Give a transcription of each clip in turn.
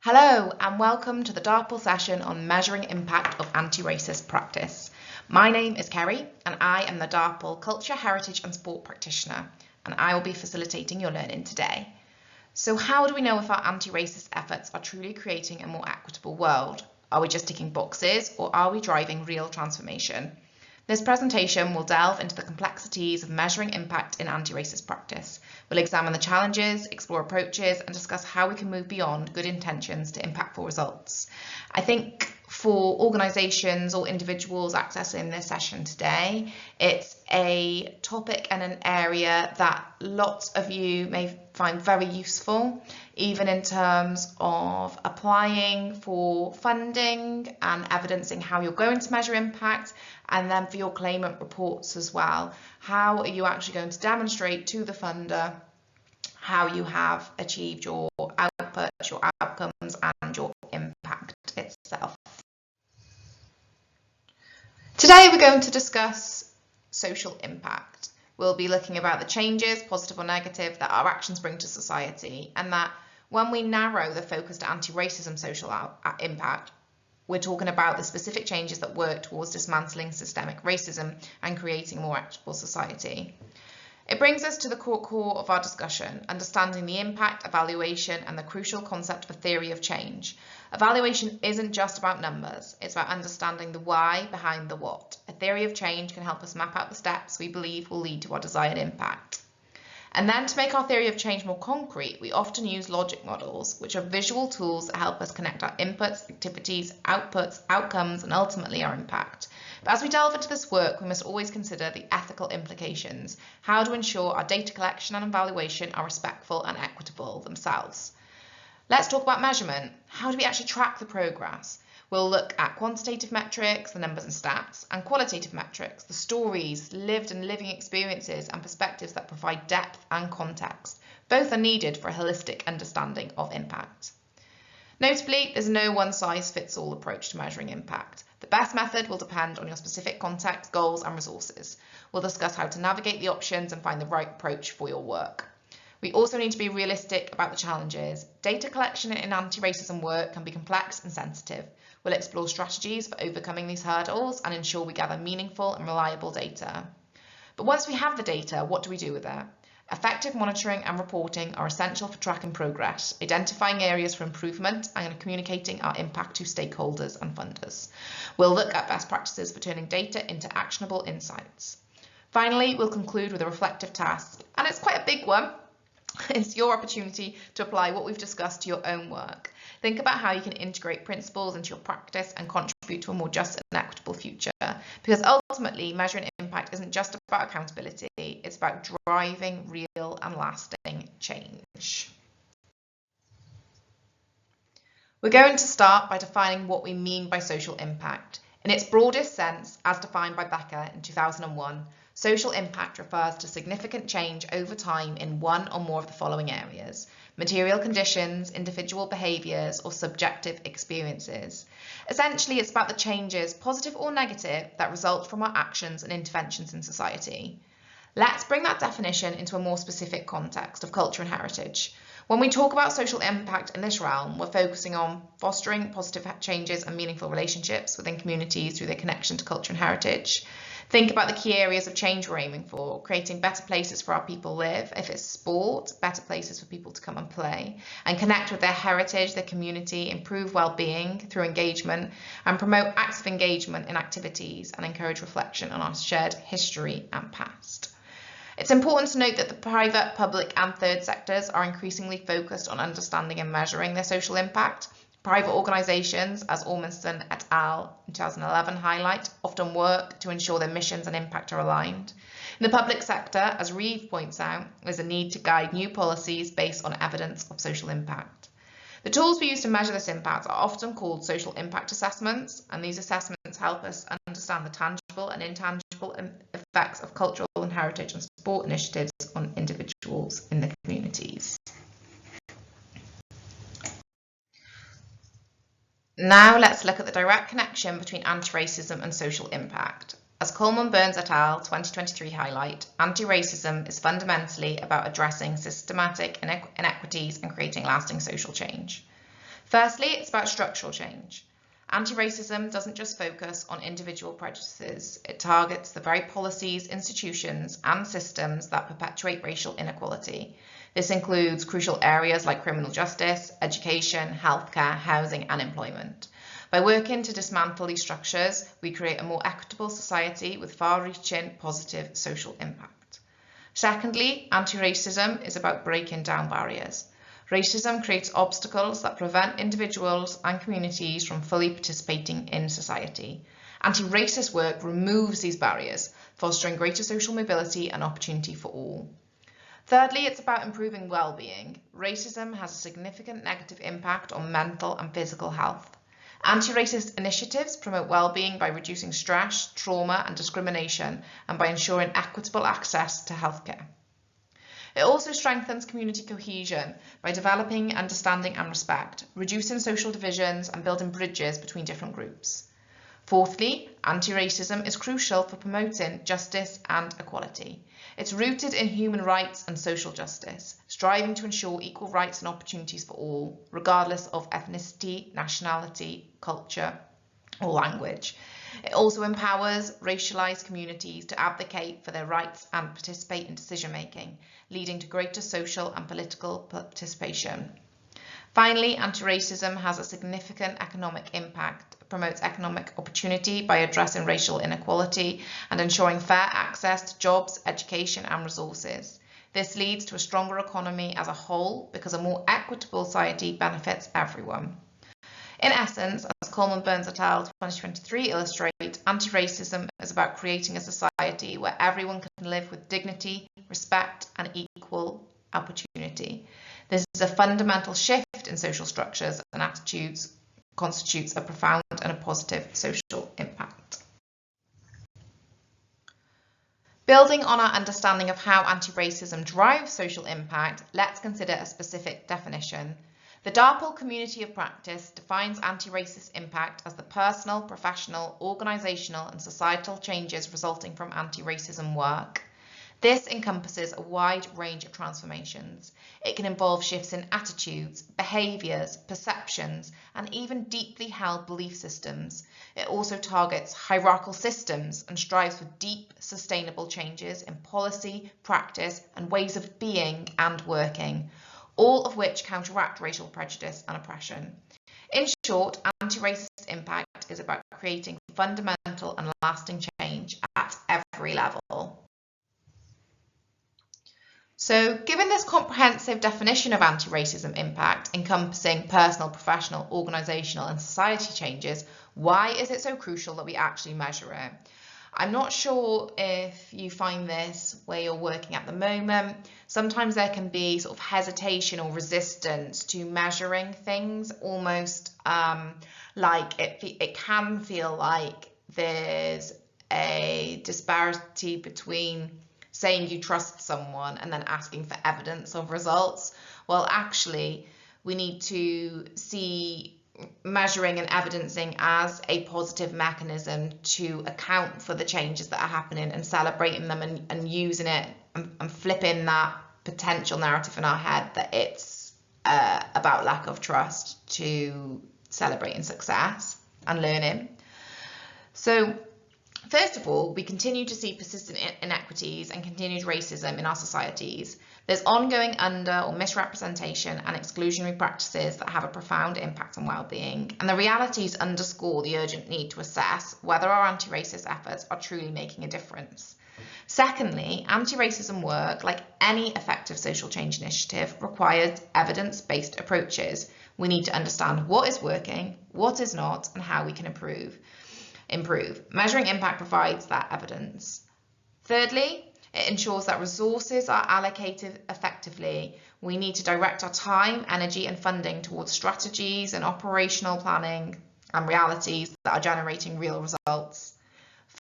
Hello and welcome to the DARPL session on measuring impact of anti-racist practice. My name is Kerry and I am the DARPL Culture, Heritage and Sport practitioner, and I will be facilitating your learning today. So how do we know if our anti-racist efforts are truly creating a more equitable world? Are we just ticking boxes or are we driving real transformation? This presentation will delve into the complexities of measuring impact in anti-racist practice. We'll examine the challenges, explore approaches, and discuss how we can move beyond good intentions to impactful results. I think for organisations or individuals accessing this session today, it's a topic and an area that lots of you may find very useful, even in terms of applying for funding and evidencing how you're going to measure impact, and then for your claimant reports as well. How are you actually going to demonstrate to the funder how you have achieved your output, your outcomes, and your impact itself? Today we're going to discuss social impact. We'll be looking about the changes, positive or negative, that our actions bring to society, and that when we narrow the focus to anti-racism social impact, we're talking about the specific changes that work towards dismantling systemic racism and creating a more equitable society. It brings us to the core of our discussion, understanding the impact, evaluation, and the crucial concept of theory of change. Evaluation isn't just about numbers, it's about understanding the why behind the what. A theory of change can help us map out the steps we believe will lead to our desired impact. And then to make our theory of change more concrete, we often use logic models, which are visual tools that help us connect our inputs, activities, outputs, outcomes, and ultimately our impact. But as we delve into this work, we must always consider the ethical implications, how to ensure our data collection and evaluation are respectful and equitable themselves. Let's talk about measurement. How do we actually track the progress? We'll look at quantitative metrics, the numbers and stats, and qualitative metrics, the stories, lived and living experiences and perspectives that provide depth and context. Both are needed for a holistic understanding of impact. Notably, there's no one-size-fits-all approach to measuring impact. The best method will depend on your specific context, goals and resources. We'll discuss how to navigate the options and find the right approach for your work. We also need to be realistic about the challenges. Data collection in anti-racism work can be complex and sensitive. We'll explore strategies for overcoming these hurdles and ensure we gather meaningful and reliable data. But once we have the data, what do we do with it? Effective monitoring and reporting are essential for tracking progress, identifying areas for improvement, and communicating our impact to stakeholders and funders. We'll look at best practices for turning data into actionable insights. Finally, we'll conclude with a reflective task, and it's quite a big one. It's your opportunity to apply what we've discussed to your own work. Think about how you can integrate principles into your practice and contribute to a more just and equitable future. Because ultimately, measuring impact isn't just about accountability, it's about driving real and lasting change. We're going to start by defining what we mean by social impact. In its broadest sense, as defined by Becker in 2001, social impact refers to significant change over time in one or more of the following areas: material conditions, individual behaviours, or subjective experiences. Essentially, it's about the changes, positive or negative, that result from our actions and interventions in society. Let's bring that definition into a more specific context of culture and heritage. When we talk about social impact in this realm, we're focusing on fostering positive changes and meaningful relationships within communities through their connection to culture and heritage. Think about the key areas of change we're aiming for: creating better places for our people to live. If it's sport, better places for people to come and play and connect with their heritage, their community, improve well-being through engagement, and promote active engagement in activities and encourage reflection on our shared history and past. It's important to note that the private, public and third sectors are increasingly focused on understanding and measuring their social impact. Private organisations, as Ormiston et al. In 2011 highlight, often work to ensure their missions and impact are aligned. In the public sector, as Reeve points out, there's a need to guide new policies based on evidence of social impact. The tools we use to measure this impact are often called social impact assessments, and these assessments help us understand the tangible and intangible effects of cultural and heritage and sport initiatives on individuals in the communities. Now let's look at the direct connection between anti-racism and social impact. As Coleman Burns et al. 2023 highlight, anti-racism is fundamentally about addressing systematic inequities and creating lasting social change. Firstly, it's about structural change. Anti-racism doesn't just focus on individual prejudices, it targets the very policies, institutions, and systems that perpetuate racial inequality. This includes crucial areas like criminal justice, education, healthcare, housing, and employment. By working to dismantle these structures, we create a more equitable society with far-reaching positive social impact. Secondly, anti-racism is about breaking down barriers. Racism creates obstacles that prevent individuals and communities from fully participating in society. Anti-racist work removes these barriers, fostering greater social mobility and opportunity for all. Thirdly, it's about improving well-being. Racism has a significant negative impact on mental and physical health. Anti-racist initiatives promote well-being by reducing stress, trauma, and discrimination, and by ensuring equitable access to healthcare. It also strengthens community cohesion by developing understanding and respect, reducing social divisions, and building bridges between different groups. Fourthly, anti-racism is crucial for promoting justice and equality. It's rooted in human rights and social justice, striving to ensure equal rights and opportunities for all, regardless of ethnicity, nationality, culture, or language. It also empowers racialized communities to advocate for their rights and participate in decision-making, leading to greater social and political participation. Finally, anti-racism has a significant economic impact. It promotes economic opportunity by addressing racial inequality and ensuring fair access to jobs, education, and resources. This leads to a stronger economy as a whole because a more equitable society benefits everyone. In essence, as Coleman Burns et al. 2023 illustrate, anti-racism is about creating a society where everyone can live with dignity, respect, and equal opportunity. This is a fundamental shift in social structures and attitudes, constitutes a profound and a positive social impact. Building on our understanding of how anti-racism drives social impact, let's consider a specific definition. The DARPL Community of Practice defines anti-racist impact as the personal, professional, organisational and societal changes resulting from anti-racism work. This encompasses a wide range of transformations. It can involve shifts in attitudes, behaviours, perceptions, and even deeply held belief systems. It also targets hierarchical systems and strives for deep, sustainable changes in policy, practice, and ways of being and working, all of which counteract racial prejudice and oppression. In short, anti-racist impact is about creating fundamental and lasting change at every level. So, given this comprehensive definition of anti-racism impact, encompassing personal, professional, organisational and society changes, why is it so crucial that we actually measure it? I'm not sure if you find this where you're working at the moment. Sometimes there can be sort of hesitation or resistance to measuring things, almost like it can feel like there's a disparity between saying you trust someone and then asking for evidence of results. Well, actually, we need to see measuring and evidencing as a positive mechanism to account for the changes that are happening and celebrating them and using it and flipping that potential narrative in our head that it's about lack of trust to celebrating success and learning. So, first of all, we continue to see persistent inequities and continued racism in our societies. There's ongoing under or misrepresentation and exclusionary practices that have a profound impact on well-being, and the realities underscore the urgent need to assess whether our anti-racist efforts are truly making a difference. Secondly, anti-racism work, like any effective social change initiative, requires evidence-based approaches. We need to understand what is working, what is not, and how we can improve. Measuring impact provides that evidence. Thirdly, it ensures that resources are allocated effectively. We need to direct our time, energy, and funding towards strategies and operational planning and realities that are generating real results.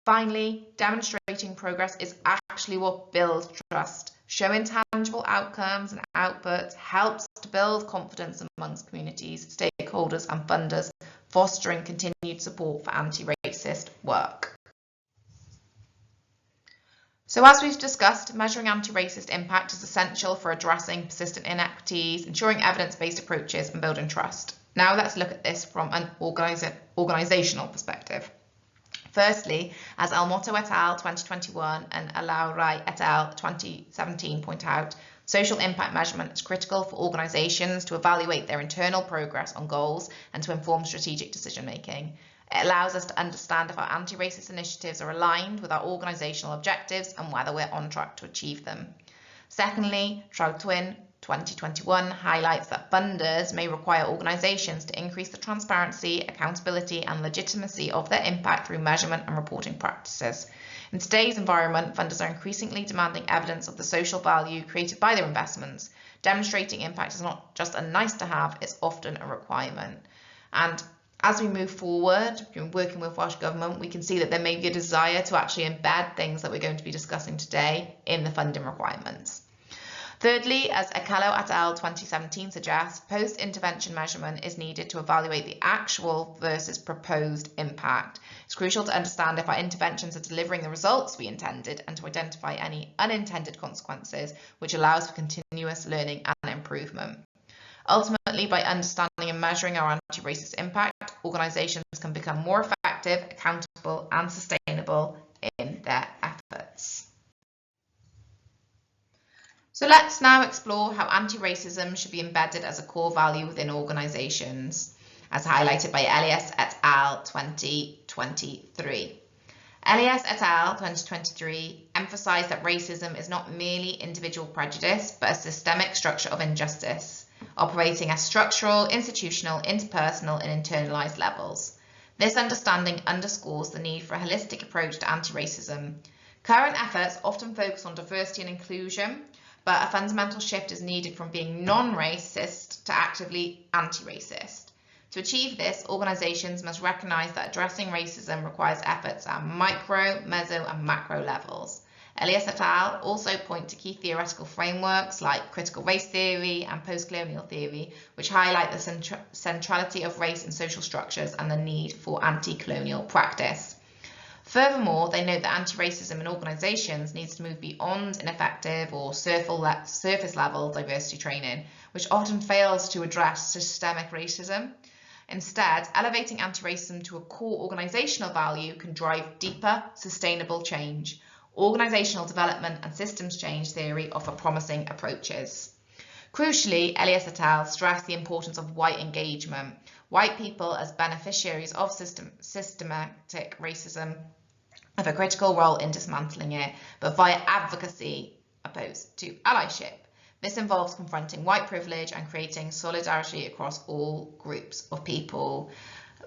Finally, demonstrating progress is actually what builds trust. Showing tangible outcomes and outputs helps to build confidence amongst communities, stakeholders, and funders, fostering continued support for anti-racist work. So as we've discussed, measuring anti-racist impact is essential for addressing persistent inequities, ensuring evidence-based approaches, and building trust. Now let's look at this from an organisational perspective. Firstly, as Almotto et al. 2021 and Alaurai et al. 2017 point out, social impact measurement is critical for organisations to evaluate their internal progress on goals and to inform strategic decision making. It allows us to understand if our anti-racist initiatives are aligned with our organisational objectives and whether we're on track to achieve them. Secondly, Troutwin 2021 highlights that funders may require organisations to increase the transparency, accountability and legitimacy of their impact through measurement and reporting practices. In today's environment, funders are increasingly demanding evidence of the social value created by their investments. Demonstrating impact is not just a nice to have, it's often a requirement. And as we move forward, working with Welsh Government, we can see that there may be a desire to actually embed things that we're going to be discussing today in the funding requirements. Thirdly, as Acallo et al. 2017 suggests, post-intervention measurement is needed to evaluate the actual versus proposed impact. It's crucial to understand if our interventions are delivering the results we intended and to identify any unintended consequences, which allows for continuous learning and improvement. Ultimately, by understanding and measuring our anti-racist impact, organisations can become more effective, accountable and sustainable in their efforts. So let's now explore how anti-racism should be embedded as a core value within organisations, as highlighted by Elias et al. 2023. Elias et al. 2023 emphasised that racism is not merely individual prejudice, but a systemic structure of injustice, operating at structural, institutional, interpersonal and internalised levels. This understanding underscores the need for a holistic approach to anti-racism. Current efforts often focus on diversity and inclusion, but a fundamental shift is needed from being non-racist to actively anti-racist. To achieve this, organisations must recognise that addressing racism requires efforts at micro, meso and macro levels. Elias et al. Also point to key theoretical frameworks like critical race theory and post-colonial theory, which highlight the centrality of race in social structures and the need for anti-colonial practice. Furthermore, they note that anti-racism in organisations needs to move beyond ineffective or surface level diversity training, which often fails to address systemic racism. Instead, elevating anti-racism to a core organisational value can drive deeper, sustainable change. Organisational development and systems change theory offer promising approaches. Crucially, Elias et al. Stress the importance of white engagement. White people as beneficiaries of systematic racism have a critical role in dismantling it, but via advocacy opposed to allyship. This involves confronting white privilege and creating solidarity across all groups of people.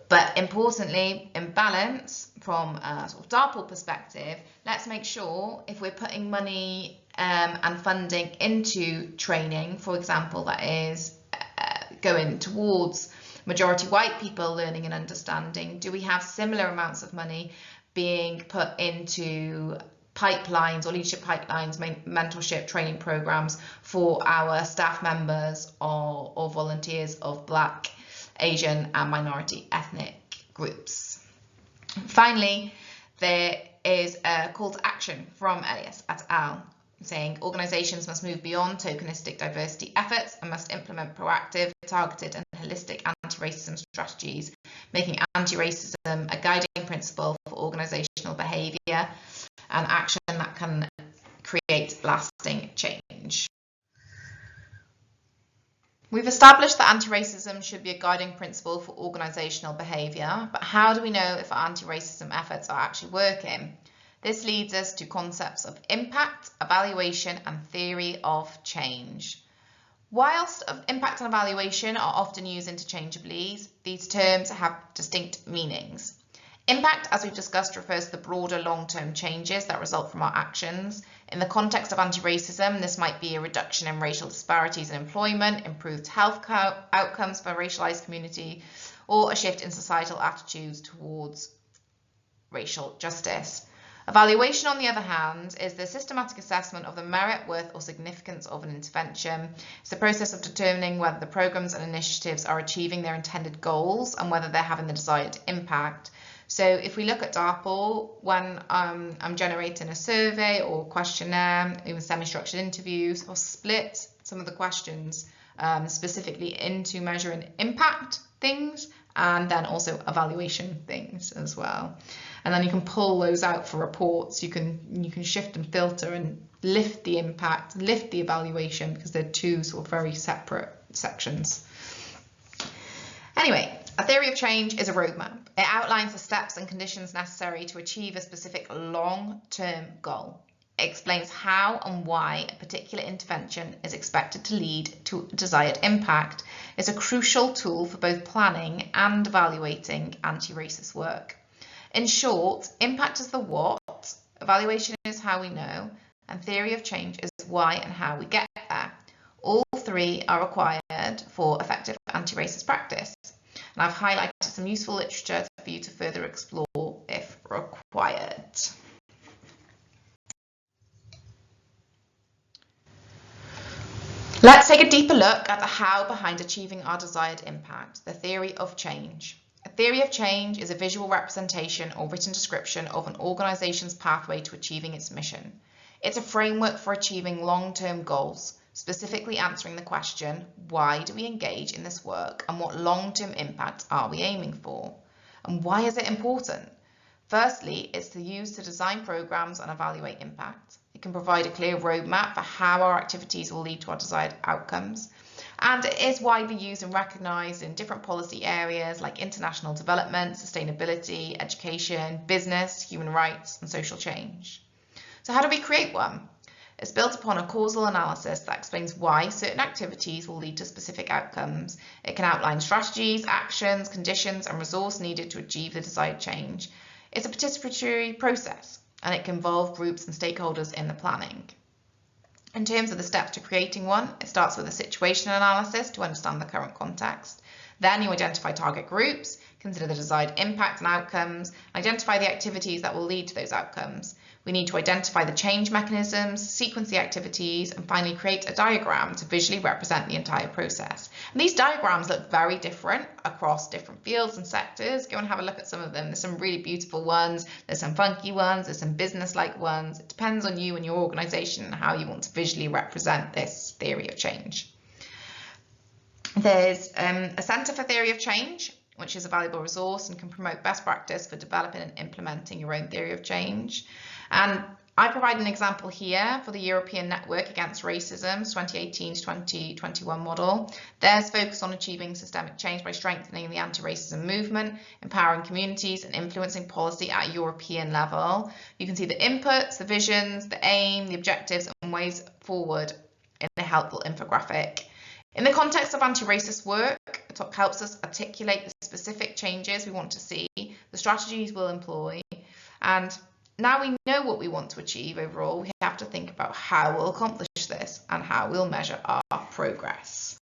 But importantly, in balance, from a sort of DARPA perspective, let's make sure if we're putting money and funding into training, for example, that is going towards majority white people learning and understanding, do we have similar amounts of money being put into pipelines or leadership pipelines, mentorship training programs for our staff members or volunteers of Black, Asian and minority ethnic groups? Finally, there is a call to action from Elias et al. Saying organisations must move beyond tokenistic diversity efforts and must implement proactive, targeted and holistic anti-racism strategies, making anti-racism a guiding principle for organisational behaviour and action that can create lasting change. We've established that anti-racism should be a guiding principle for organisational behaviour, but how do we know if our anti-racism efforts are actually working? This leads us to concepts of impact, evaluation and theory of change. Whilst impact and evaluation are often used interchangeably, these terms have distinct meanings. Impact, as we've discussed, refers to the broader long-term changes that result from our actions. In the context of anti-racism, this might be a reduction in racial disparities in employment, improved health outcomes for a racialized community, or a shift in societal attitudes towards racial justice. Evaluation, on the other hand, is the systematic assessment of the merit, worth or significance of an intervention. It's the process of determining whether the programs and initiatives are achieving their intended goals and whether they're having the desired impact. So if we look at DARPA, when I'm generating a survey or questionnaire, even semi-structured interviews, I'll split some of the questions specifically into measuring impact things and then also evaluation things as well. And then you can pull those out for reports. You can shift and filter and lift the impact, lift the evaluation, because they're two sort of very separate sections. Anyway, a theory of change is a roadmap. It outlines the steps and conditions necessary to achieve a specific long-term goal. It explains how and why a particular intervention is expected to lead to desired impact. It's a crucial tool for both planning and evaluating anti-racist work. In short, impact is the what, evaluation is how we know, and theory of change is why and how we get there. All three are required for effective anti-racist practice. And I've highlighted some useful literature for you to further explore if required. Let's take a deeper look at the how behind achieving our desired impact, the theory of change. A theory of change is a visual representation or written description of an organization's pathway to achieving its mission. It's a framework for achieving long-term goals, specifically answering the question, why do we engage in this work and what long-term impact are we aiming for? And why is it important? Firstly, it's used to design programs and evaluate impact. It can provide a clear roadmap for how our activities will lead to our desired outcomes. And it is widely used and recognised in different policy areas like international development, sustainability, education, business, human rights, and social change. So how do we create one? It's built upon a causal analysis that explains why certain activities will lead to specific outcomes. It can outline strategies, actions, conditions, and resource needed to achieve the desired change. It's a participatory process, and it can involve groups and stakeholders in the planning. In terms of the steps to creating one, it starts with a situation analysis to understand the current context. Then you identify target groups, consider the desired impact and outcomes, identify the activities that will lead to those outcomes. We need to identify the change mechanisms, sequence the activities, and finally create a diagram to visually represent the entire process. And these diagrams look very different across different fields and sectors. Go and have a look at some of them. There's some really beautiful ones, there's some funky ones, there's some business-like ones. It depends on you and your organisation and how you want to visually represent this theory of change. There's a Centre for Theory of Change, which is a valuable resource and can promote best practice for developing and implementing your own theory of change. And I provide an example here for the European Network Against Racism's 2018 to 2021 model. Theirs focus on achieving systemic change by strengthening the anti-racism movement, empowering communities, and influencing policy at a European level. You can see the inputs, the visions, the aim, the objectives, and ways forward in a helpful infographic. In the context of anti-racist work, it helps us articulate the specific changes we want to see, the strategies we'll employ, and now we know what we want to achieve overall, we have to think about how we'll accomplish this and how we'll measure our progress.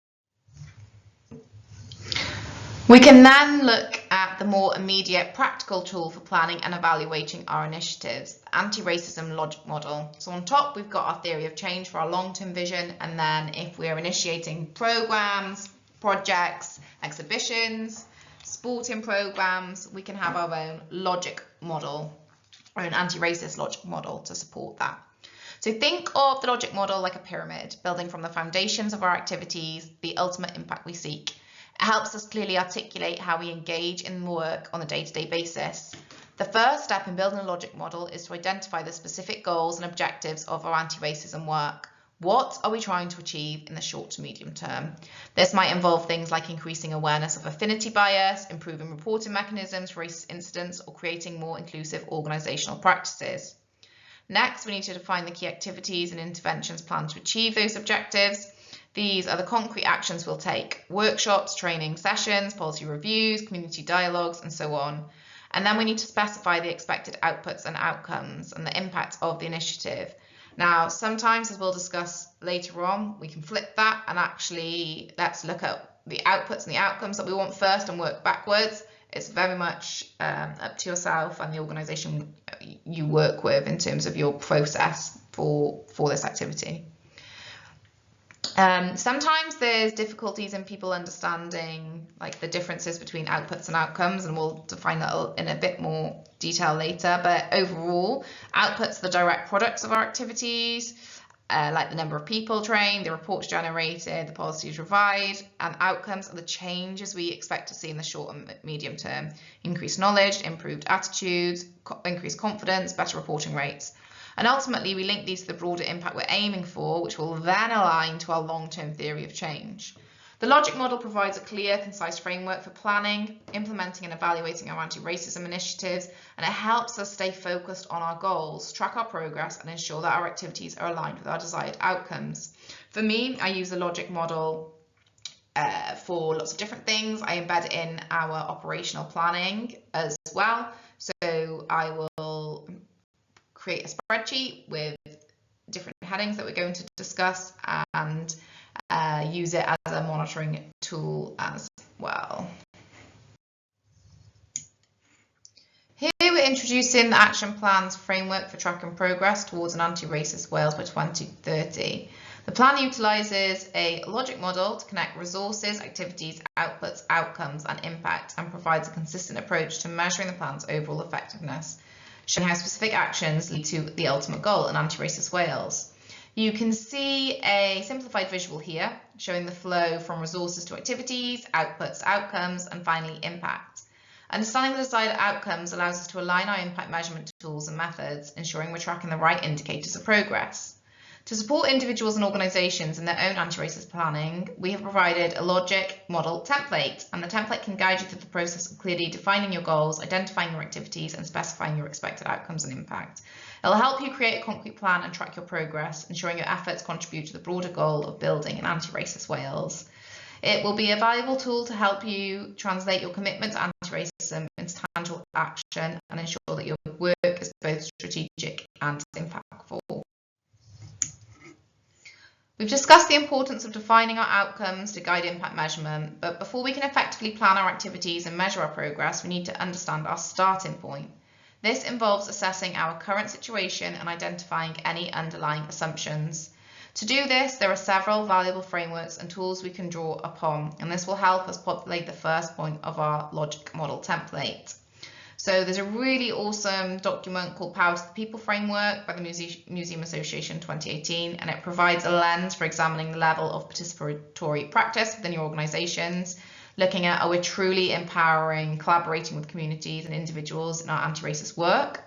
We can then look at the more immediate practical tool for planning and evaluating our initiatives, the anti-racism logic model. So on top, we've got our theory of change for our long-term vision, and then if we're initiating programs, projects, exhibitions, sporting programs, we can have our own logic model or an anti-racist logic model to support that. So think of the logic model like a pyramid, building from the foundations of our activities, the ultimate impact we seek. It helps us clearly articulate how we engage in work on a day-to-day basis. The first step in building a logic model is to identify the specific goals and objectives of our anti-racism work. What are we trying to achieve in the short to medium term? This might involve things like increasing awareness of affinity bias, improving reporting mechanisms for racist incidents, or creating more inclusive organisational practices. Next, we need to define the key activities and interventions planned to achieve those objectives. These are the concrete actions we'll take: workshops, training sessions, policy reviews, community dialogues, and so on. And then we need to specify the expected outputs and outcomes and the impact of the initiative. Now, sometimes, as we'll discuss later on, we can flip that and actually let's look at the outputs and the outcomes that we want first and work backwards. It's very much up to yourself and the organisation you work with in terms of your process for this activity. Sometimes there's difficulties in people understanding like the differences between outputs and outcomes, and we'll define that in a bit more detail later. But overall, outputs are the direct products of our activities. like the number of people trained, the reports generated, the policies revised, and outcomes are the changes we expect to see in the short and medium term. Increased knowledge, improved attitudes, increased confidence, better reporting rates. And ultimately, we link these to the broader impact we're aiming for, which will then align to our long-term theory of change. The logic model provides a clear, concise framework for planning, implementing and evaluating our anti-racism initiatives, and it helps us stay focused on our goals, track our progress, and ensure that our activities are aligned with our desired outcomes. For me, I use the logic model for lots of different things. I embed it in our operational planning as well. So I will create a spreadsheet with different headings that we're going to discuss and use it as a monitoring tool as well. Here we're introducing the action plan's framework for tracking progress towards an anti-racist Wales by 2030. The plan utilises a logic model to connect resources, activities, outputs, outcomes and impact, and provides a consistent approach to measuring the plan's overall effectiveness, showing how specific actions lead to the ultimate goal, an anti-racist Wales. You can see a simplified visual here, showing the flow from resources to activities, outputs, outcomes, and finally impact. Understanding the desired outcomes allows us to align our impact measurement tools and methods, ensuring we're tracking the right indicators of progress. To support individuals and organisations in their own anti-racist planning, we have provided a logic model template, and the template can guide you through the process of clearly defining your goals, identifying your activities, and specifying your expected outcomes and impact. It will help you create a concrete plan and track your progress, ensuring your efforts contribute to the broader goal of building an anti-racist Wales. It will be a valuable tool to help you translate your commitment to anti-racism into tangible action and ensure that your work is both strategic and impactful. We've discussed the importance of defining our outcomes to guide impact measurement, but before we can effectively plan our activities and measure our progress, we need to understand our starting point. This involves assessing our current situation and identifying any underlying assumptions. To do this, there are several valuable frameworks and tools we can draw upon, and this will help us populate the first point of our logic model template. So there's a really awesome document called Power to the People Framework by the Museum Association 2018, and it provides a lens for examining the level of participatory practice within your organisations, looking at are we truly empowering, collaborating with communities and individuals in our anti-racist work.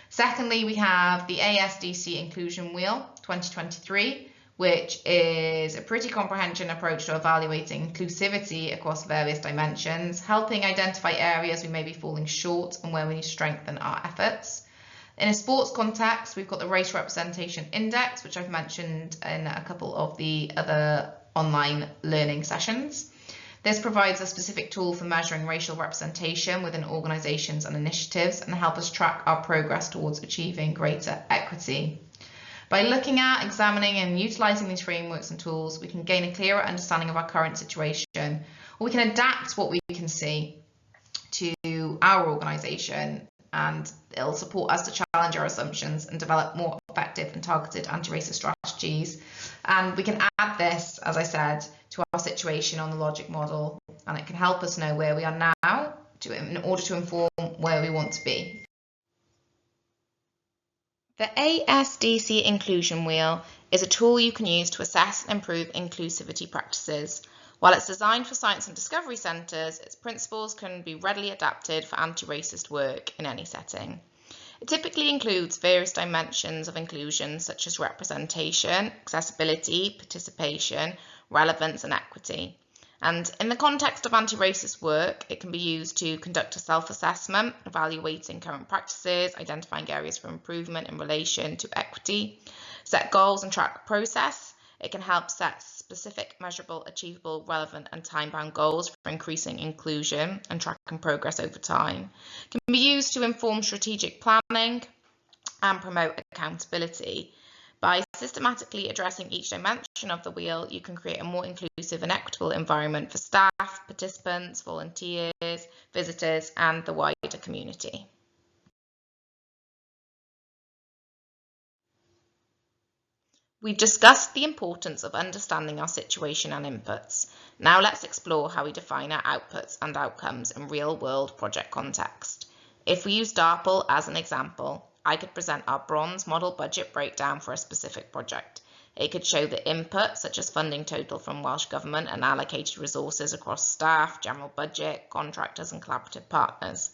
Secondly, we have the ASDC Inclusion Wheel 2023, which is a pretty comprehensive approach to evaluating inclusivity across various dimensions, helping identify areas we may be falling short and where we need to strengthen our efforts. In a sports context, we've got the Race Representation Index, which I've mentioned in a couple of the other online learning sessions. This provides a specific tool for measuring racial representation within organisations and initiatives and help us track our progress towards achieving greater equity. By looking at, examining and utilising these frameworks and tools, we can gain a clearer understanding of our current situation, or we can adapt what we can see to our organisation, and it'll support us to challenge our assumptions and develop more effective and targeted anti-racist strategies. And we can add this, as I said, to our situation on the logic model, and it can help us know where we are now in order to inform where we want to be. The ASDC Inclusion Wheel is a tool you can use to assess and improve inclusivity practices. While it's designed for science and discovery centres, its principles can be readily adapted for anti-racist work in any setting. It typically includes various dimensions of inclusion such as representation, accessibility, participation, relevance and equity. And in the context of anti-racist work, it can be used to conduct a self-assessment, evaluating current practices, identifying areas for improvement in relation to equity, set goals and track the process. It can help set specific, measurable, achievable, relevant and time-bound goals for increasing inclusion and tracking progress over time. It can be used to inform strategic planning and promote accountability. By systematically addressing each dimension of the wheel, you can create a more inclusive and equitable environment for staff, participants, volunteers, visitors, and the wider community. We've discussed the importance of understanding our situation and inputs. Now let's explore how we define our outputs and outcomes in real-world project context. If we use DARPL as an example, I could present our bronze model budget breakdown for a specific project. It could show the input, such as funding total from Welsh Government and allocated resources across staff, general budget, contractors and collaborative partners.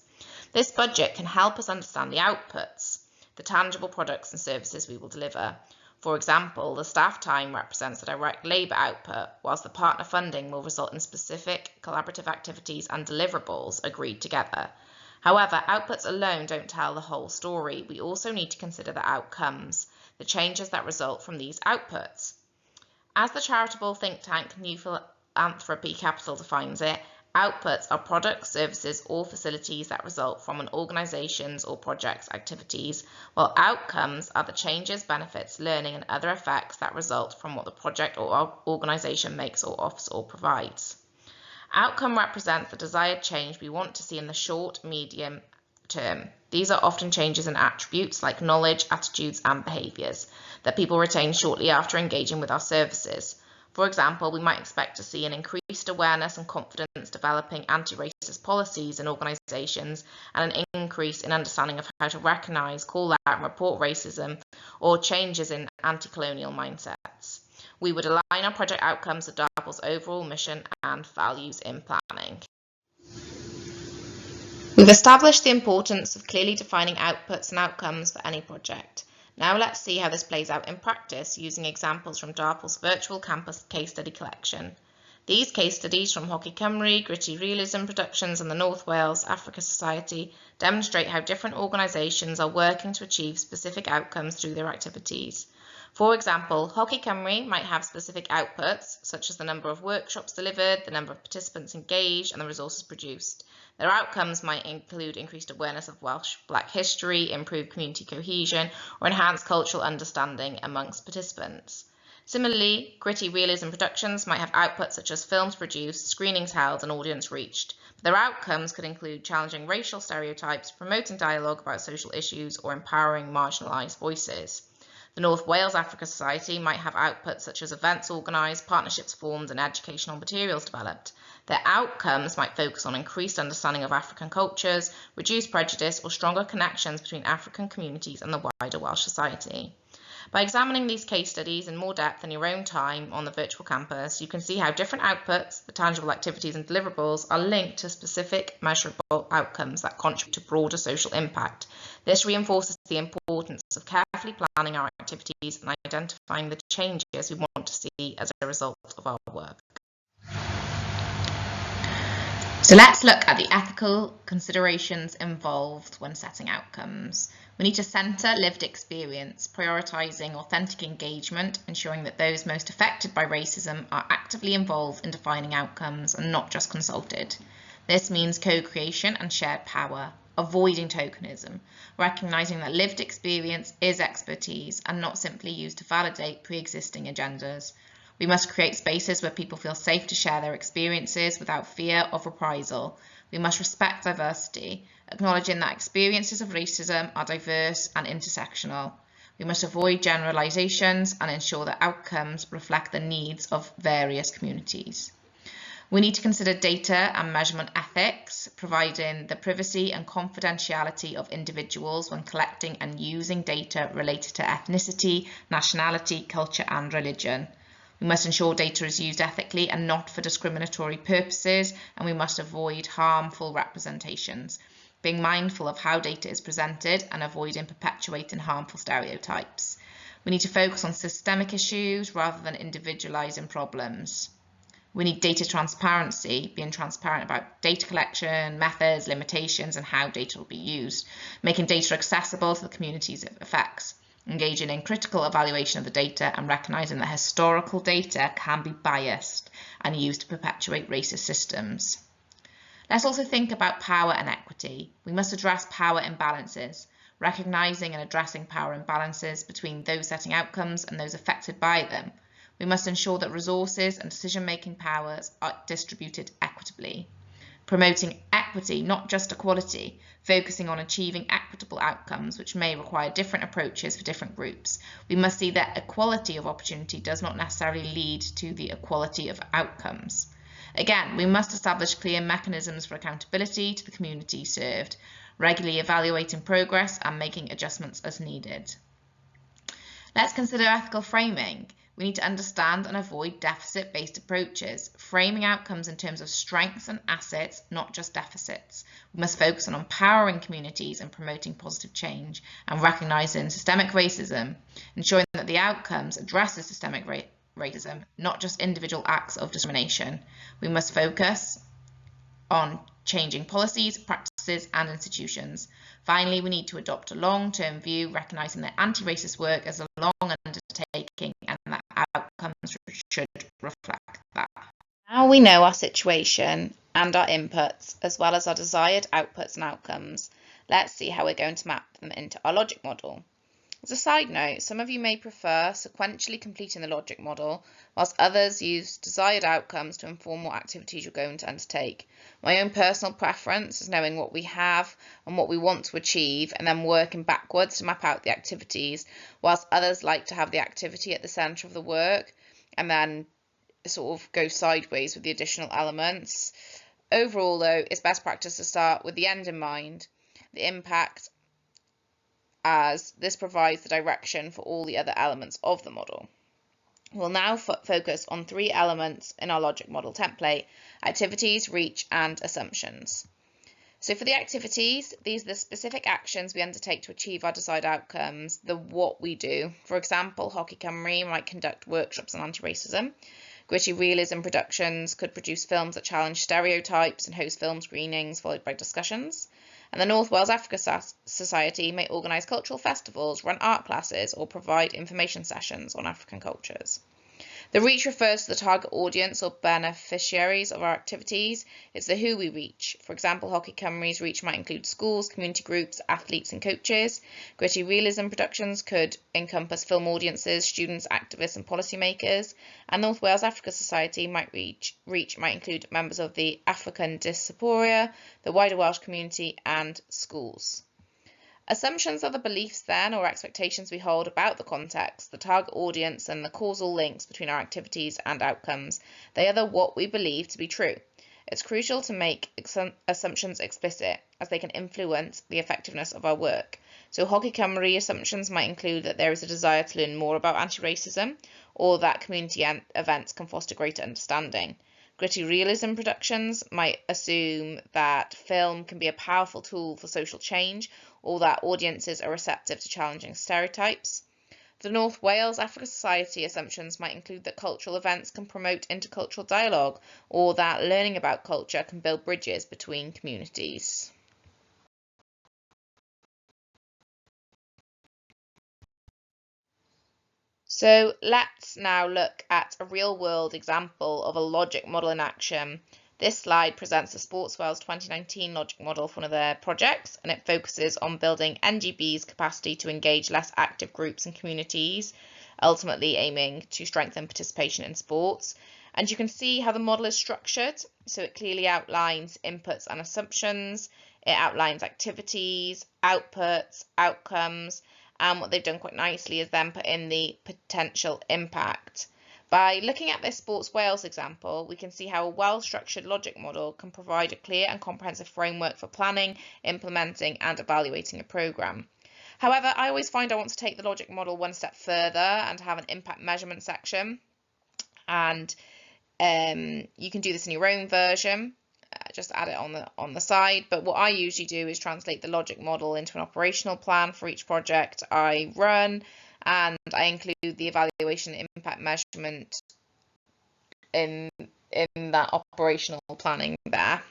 This budget can help us understand the outputs, the tangible products and services we will deliver. For example, the staff time represents the direct labour output, whilst the partner funding will result in specific collaborative activities and deliverables agreed together. However, outputs alone don't tell the whole story. We also need to consider the outcomes, the changes that result from these outputs. As the charitable think tank New Philanthropy Capital defines it, outputs are products, services, or facilities that result from an organisation's or project's activities, while outcomes are the changes, benefits, learning, and other effects that result from what the project or organisation makes or offers or provides. Outcome represents the desired change we want to see in the short, medium term. These are often changes in attributes like knowledge, attitudes, and behaviours that people retain shortly after engaging with our services. For example, we might expect to see an increased awareness and confidence developing anti-racist policies in organisations and an increase in understanding of how to recognise, call out and report racism, or changes in anti-colonial mindsets. We would align our project outcomes with DARPL's overall mission and values in planning. We've established the importance of clearly defining outputs and outcomes for any project. Now let's see how this plays out in practice using examples from DARPL's virtual campus case study collection. These case studies from Hockey Cymru, Gritty Realism Productions and the North Wales Africa Society demonstrate how different organisations are working to achieve specific outcomes through their activities. For example, Hockey Cymru might have specific outputs, such as the number of workshops delivered, the number of participants engaged, and the resources produced. Their outcomes might include increased awareness of Welsh Black history, improved community cohesion, or enhanced cultural understanding amongst participants. Similarly, Gritty Realism Productions might have outputs such as films produced, screenings held, and audience reached. But their outcomes could include challenging racial stereotypes, promoting dialogue about social issues, or empowering marginalised voices. The North Wales Africa Society might have outputs such as events organised, partnerships formed, and educational materials developed. Their outcomes might focus on increased understanding of African cultures, reduced prejudice, or stronger connections between African communities and the wider Welsh society. By examining these case studies in more depth in your own time on the virtual campus, you can see how different outputs, the tangible activities and deliverables, are linked to specific measurable outcomes that contribute to broader social impact. This reinforces the importance of carefully planning our activities and identifying the changes we want to see as a result of our work. So let's look at the ethical considerations involved when setting outcomes. We need to centre lived experience, prioritising authentic engagement, ensuring that those most affected by racism are actively involved in defining outcomes and not just consulted. This means co-creation and shared power, avoiding tokenism, recognising that lived experience is expertise and not simply used to validate pre-existing agendas. We must create spaces where people feel safe to share their experiences without fear of reprisal. We must respect diversity, acknowledging that experiences of racism are diverse and intersectional. We must avoid generalisations and ensure that outcomes reflect the needs of various communities. We need to consider data and measurement ethics, providing the privacy and confidentiality of individuals when collecting and using data related to ethnicity, nationality, culture and religion. We must ensure data is used ethically and not for discriminatory purposes, and we must avoid harmful representations, being mindful of how data is presented and avoiding perpetuating harmful stereotypes. We need to focus on systemic issues rather than individualising problems. We need data transparency, being transparent about data collection, methods, limitations, and how data will be used, making data accessible to the communities it affects, engaging in critical evaluation of the data and recognising that historical data can be biased and used to perpetuate racist systems. Let's also think about power and equity. We must address power imbalances, recognising and addressing power imbalances between those setting outcomes and those affected by them. We must ensure that resources and decision-making powers are distributed equitably. Promoting equity, not just equality, focusing on achieving equitable outcomes which may require different approaches for different groups. We must see that equality of opportunity does not necessarily lead to the equality of outcomes. Again, we must establish clear mechanisms for accountability to the community served, regularly evaluating progress and making adjustments as needed. Let's consider ethical framing. We need to understand and avoid deficit-based approaches, framing outcomes in terms of strengths and assets, not just deficits. We must focus on empowering communities and promoting positive change and recognising systemic racism, ensuring that the outcomes address the systemic racism, not just individual acts of discrimination. We must focus on changing policies, practices and institutions. Finally, we need to adopt a long-term view, recognising that anti-racist work is a long undertaking and that outcomes should reflect that. Now we know our situation and our inputs, as well as our desired outputs and outcomes, let's see how we're going to map them into our logic model. As a side note, some of you may prefer sequentially completing the logic model, whilst others use desired outcomes to inform what activities you're going to undertake. My own personal preference is knowing what we have and what we want to achieve and then working backwards to map out the activities, whilst others like to have the activity at the centre of the work and then sort of go sideways with the additional elements. Overall though, it's best practice to start with the end in mind, the impact, as this provides the direction for all the other elements of the model. We'll now focus on three elements in our logic model template: activities, reach and assumptions. So for the activities, these are the specific actions we undertake to achieve our desired outcomes, the what we do. For example, Hockey Cymru might conduct workshops on anti-racism. Gritty Realism Productions could produce films that challenge stereotypes and host film screenings followed by discussions. And the North Wales Africa Society may organise cultural festivals, run art classes or provide information sessions on African cultures. The reach refers to the target audience or beneficiaries of our activities. It's the who we reach. For example, Hockey Cymru's reach might include schools, community groups, athletes and coaches. Gritty Realism Productions could encompass film audiences, students, activists and policymakers. And North Wales Africa Society reach might include members of the African diaspora, the wider Welsh community and schools. Assumptions are the beliefs then or expectations we hold about the context, the target audience and the causal links between our activities and outcomes. They are the what we believe to be true. It's crucial to make assumptions explicit as they can influence the effectiveness of our work. So Hockey Cymru assumptions might include that there is a desire to learn more about anti-racism or that community events can foster greater understanding. Gritty Realism Productions might assume that film can be a powerful tool for social change or that audiences are receptive to challenging stereotypes. The North Wales Africa Society assumptions might include that cultural events can promote intercultural dialogue or that learning about culture can build bridges between communities. So let's now look at a real-world example of a logic model in action. This slide presents the Sports Wales 2019 logic model for one of their projects, and it focuses on building NGB's capacity to engage less active groups and communities, ultimately aiming to strengthen participation in sports. And you can see how the model is structured. So it clearly outlines inputs and assumptions, it outlines activities, outputs, outcomes, and what they've done quite nicely is then put in the potential impact. By looking at this Sports Wales example, we can see how a well-structured logic model can provide a clear and comprehensive framework for planning, implementing and evaluating a programme. However, I always find I want to take the logic model one step further and have an impact measurement section. And you can do this in your own version. Just add it on the side, but what I usually do is translate the logic model into an operational plan for each project I run, and I include the evaluation and impact measurement in that operational planning there.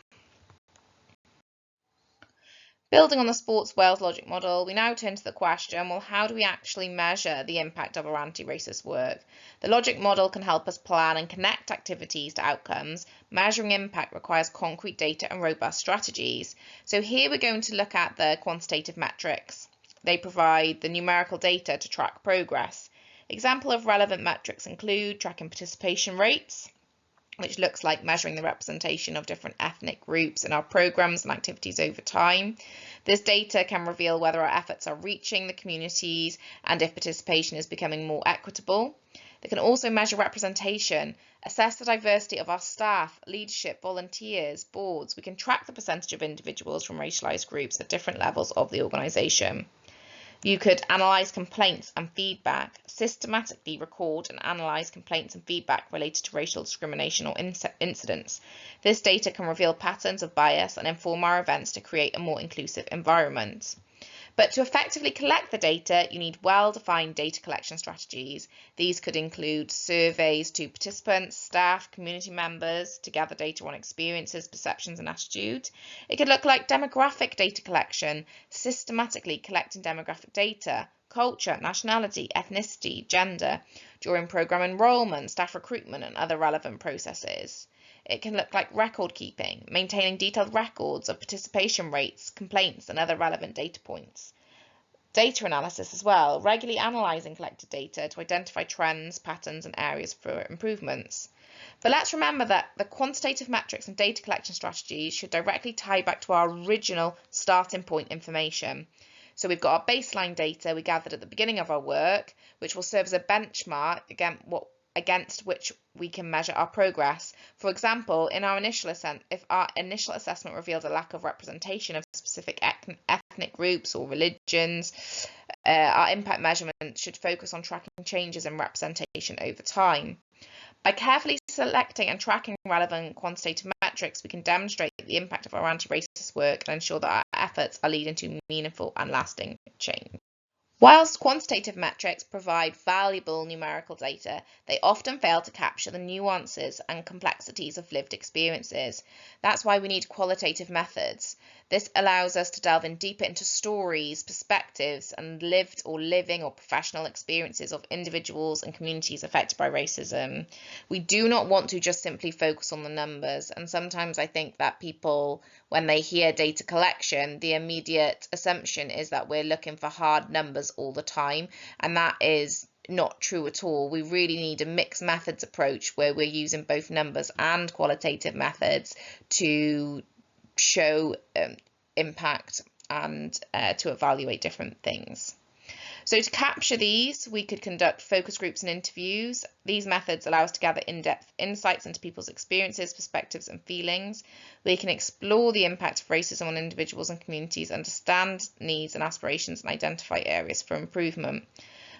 Building on the Sports Wales logic model, we now turn to the question, well, how do we actually measure the impact of our anti-racist work? The logic model can help us plan and connect activities to outcomes. Measuring impact requires concrete data and robust strategies. So here we're going to look at the quantitative metrics. They provide the numerical data to track progress. Example of relevant metrics include tracking participation rates, which looks like measuring the representation of different ethnic groups in our programmes and activities over time. This data can reveal whether our efforts are reaching the communities and if participation is becoming more equitable. They can also measure representation, assess the diversity of our staff, leadership, volunteers, boards. We can track the percentage of individuals from racialised groups at different levels of the organisation. You could analyse complaints and feedback, systematically record and analyse complaints and feedback related to racial discrimination or incidents. This data can reveal patterns of bias and inform our events to create a more inclusive environment. But to effectively collect the data, you need well-defined data collection strategies. These could include surveys to participants, staff, community members to gather data on experiences, perceptions, and attitudes. It could look like demographic data collection, systematically collecting demographic data, culture, nationality, ethnicity, gender, during programme enrolment, staff recruitment, and other relevant processes. It can look like record keeping, maintaining detailed records of participation rates, complaints, and other relevant data points. Data analysis as well, regularly analysing collected data to identify trends, patterns, and areas for improvements. But let's remember that the quantitative metrics and data collection strategies should directly tie back to our original starting point information. So we've got our baseline data we gathered at the beginning of our work, which will serve as a benchmark against which we can measure our progress. For example, if our initial assessment revealed a lack of representation of specific ethnic groups or religions, our impact measurement should focus on tracking changes in representation over time. By carefully selecting and tracking relevant quantitative metrics, we can demonstrate the impact of our anti-racist work and ensure that our efforts are leading to meaningful and lasting change. Whilst quantitative metrics provide valuable numerical data, they often fail to capture the nuances and complexities of lived experiences. That's why we need qualitative methods. This allows us to delve in deeper into stories, perspectives, and lived or living or professional experiences of individuals and communities affected by racism. We do not want to just simply focus on the numbers, and sometimes I think that people, when they hear data collection, the immediate assumption is that we're looking for hard numbers all the time, and that is not true at all. We really need a mixed methods approach where we're using both numbers and qualitative methods to show impact and to evaluate different things. So to capture these, we could conduct focus groups and interviews. These methods allow us to gather in-depth insights into people's experiences, perspectives, and feelings. We can explore the impact of racism on individuals and communities, understand needs and aspirations, and identify areas for improvement.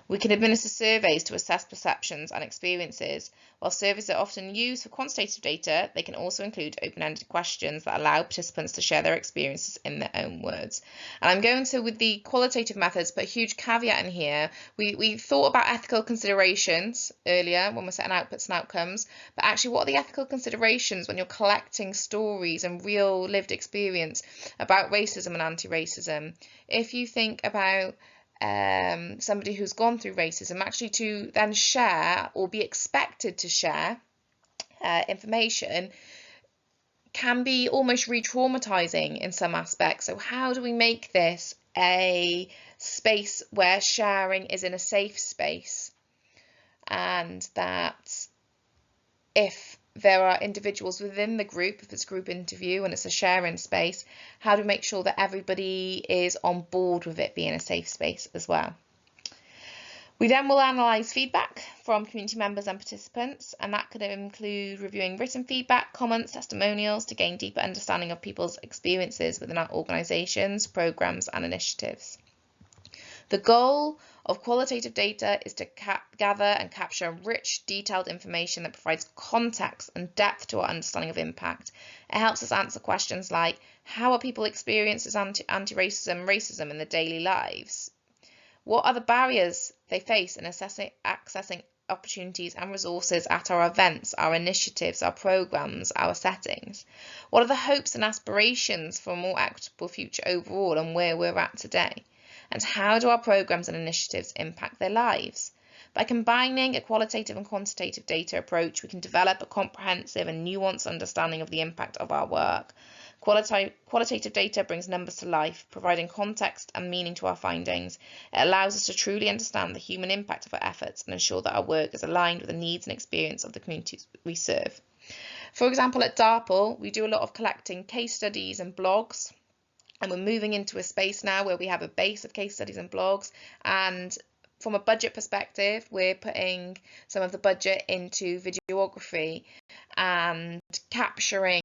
We can administer surveys to assess perceptions and experiences. While surveys are often used for quantitative data, they can also include open-ended questions that allow participants to share their experiences in their own words. And I'm going to, with the qualitative methods, put a huge caveat in here. We thought about ethical considerations earlier when we're setting outputs and outcomes, but actually what are the ethical considerations when you're collecting stories and real lived experience about racism and anti-racism? If you think about somebody who's gone through racism, actually to then share or be expected to share information can be almost re-traumatizing in some aspects. So how do we make this a space where sharing is in a safe space, and that if there are individuals within the group, if it's a group interview and it's a sharing space, how do we make sure that everybody is on board with it being a safe space as well? We then will analyse feedback from community members and participants, and that could include reviewing written feedback, comments, testimonials to gain deeper understanding of people's experiences within our organisations, programmes and initiatives. The goal of qualitative data is to gather and capture rich, detailed information that provides context and depth to our understanding of impact. It helps us answer questions like, how are people experiencing anti-racism, racism in their daily lives? What are the barriers they face in accessing opportunities and resources at our events, our initiatives, our programmes, our settings? What are the hopes and aspirations for a more equitable future overall and where we're at today? And how do our programmes and initiatives impact their lives? By combining a qualitative and quantitative data approach, we can develop a comprehensive and nuanced understanding of the impact of our work. Qualitative data brings numbers to life, providing context and meaning to our findings. It allows us to truly understand the human impact of our efforts and ensure that our work is aligned with the needs and experience of the communities we serve. For example, at DARPL, we do a lot of collecting case studies and blogs. And we're moving into a space now where we have a base of case studies and blogs. And from a budget perspective, we're putting some of the budget into videography and capturing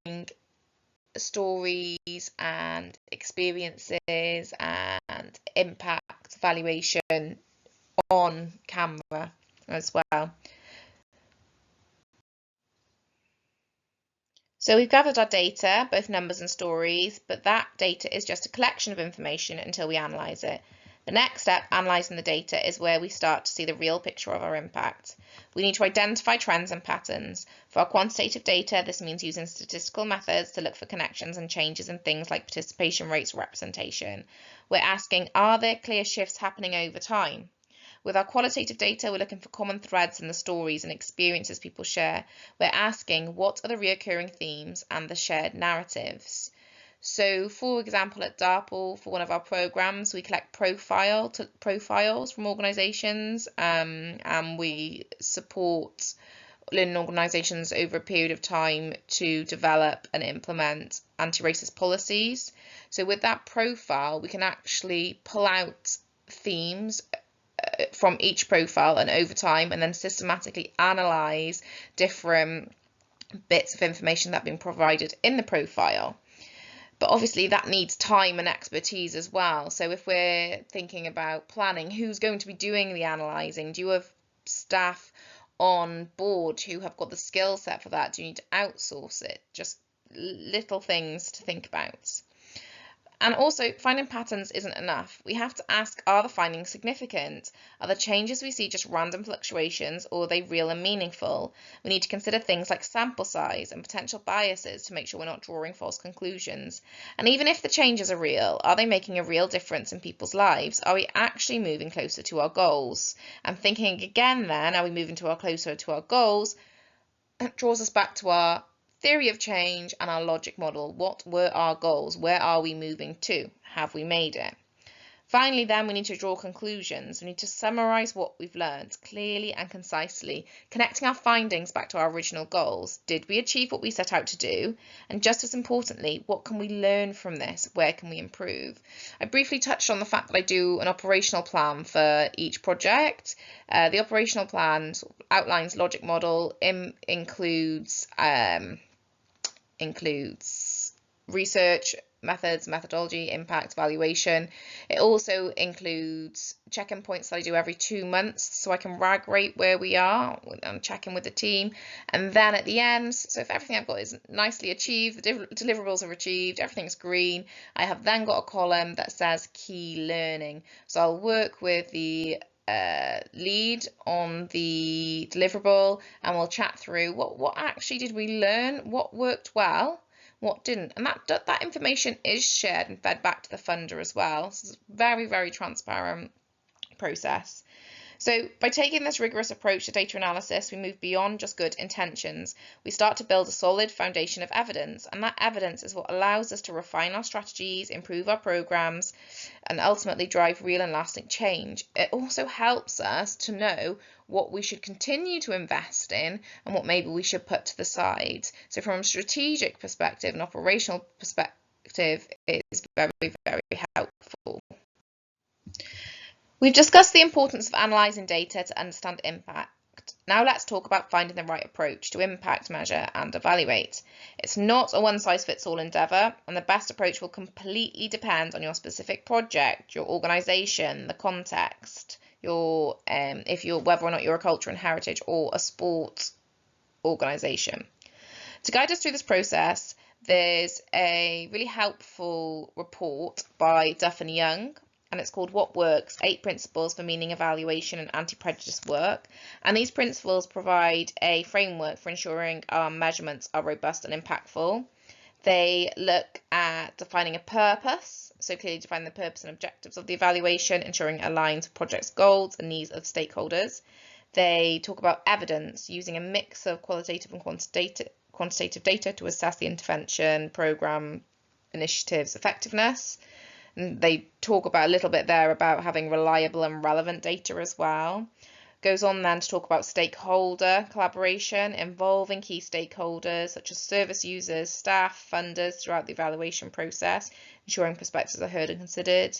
stories and experiences and impact evaluation on camera as well. So we've gathered our data, both numbers and stories, but that data is just a collection of information until we analyse it. The next step, analysing the data, is where we start to see the real picture of our impact. We need to identify trends and patterns. For our quantitative data, this means using statistical methods to look for connections and changes in things like participation rates or representation. We're asking, are there clear shifts happening over time? With our qualitative data, we're looking for common threads in the stories and experiences people share. We're asking, what are the recurring themes and the shared narratives? So, for example, at DARPL, for one of our programs, we collect profiles from organisations, and we support learning organisations over a period of time to develop and implement anti-racist policies. So with that profile, we can actually pull out themes from each profile and over time, and then systematically analyse different bits of information that have been provided in the profile. But obviously that needs time and expertise as well. So if we're thinking about planning, who's going to be doing the analysing? Do you have staff on board who have got the skill set for that? Do you need to outsource it? Just little things to think about. And also, finding patterns isn't enough. We have to ask, are the findings significant? Are the changes we see just random fluctuations, or are they real and meaningful? We need to consider things like sample size and potential biases to make sure we're not drawing false conclusions. And even if the changes are real, are they making a real difference in people's lives? Are we actually moving closer to our goals? And thinking again then, are we moving closer to our goals? It draws us back to our theory of change and our logic model. What were our goals? Where are we moving to? Have we made it? Finally, then, we need to draw conclusions. We need to summarise what we've learned clearly and concisely, connecting our findings back to our original goals. Did we achieve what we set out to do? And just as importantly, what can we learn from this? Where can we improve? I briefly touched on the fact that I do an operational plan for each project. The operational plan outlines logic model, includes research, methods, methodology, impact, evaluation. It also includes check-in points that I do every 2 months, so I can RAG rate where we are and check in with the team. And then at the end, so if everything I've got is nicely achieved, the deliverables are achieved, everything's green, I have then got a column that says key learning. So I'll work with the lead on the deliverable, and we'll chat through what actually did we learn, what worked well, what didn't, and that information is shared and fed back to the funder as well. So it's a very, very transparent process. So by taking this rigorous approach to data analysis, we move beyond just good intentions. We start to build a solid foundation of evidence, and that evidence is what allows us to refine our strategies, improve our programs, and ultimately drive real and lasting change. It also helps us to know what we should continue to invest in and what maybe we should put to the side. So from a strategic perspective and operational perspective, it is very, very helpful. We've discussed the importance of analysing data to understand impact. Now let's talk about finding the right approach to impact measure and evaluate. It's not a one-size-fits-all endeavour, and the best approach will completely depend on your specific project, your organisation, the context, whether or not you're a culture and heritage or a sport organisation. To guide us through this process, there's a really helpful report by Duff and Young, and it's called What Works? 8 Principles for Meaning Evaluation and Anti-Prejudice Work. And these principles provide a framework for ensuring our measurements are robust and impactful. They look at defining a purpose, so clearly defining the purpose and objectives of the evaluation, ensuring it aligns with project's goals and needs of stakeholders. They talk about evidence, using a mix of qualitative and quantitative data to assess the intervention, programme, initiatives' effectiveness. And they talk about a little bit there about having reliable and relevant data as well. Goes on then to talk about stakeholder collaboration, involving key stakeholders such as service users, staff, funders throughout the evaluation process, ensuring perspectives are heard and considered.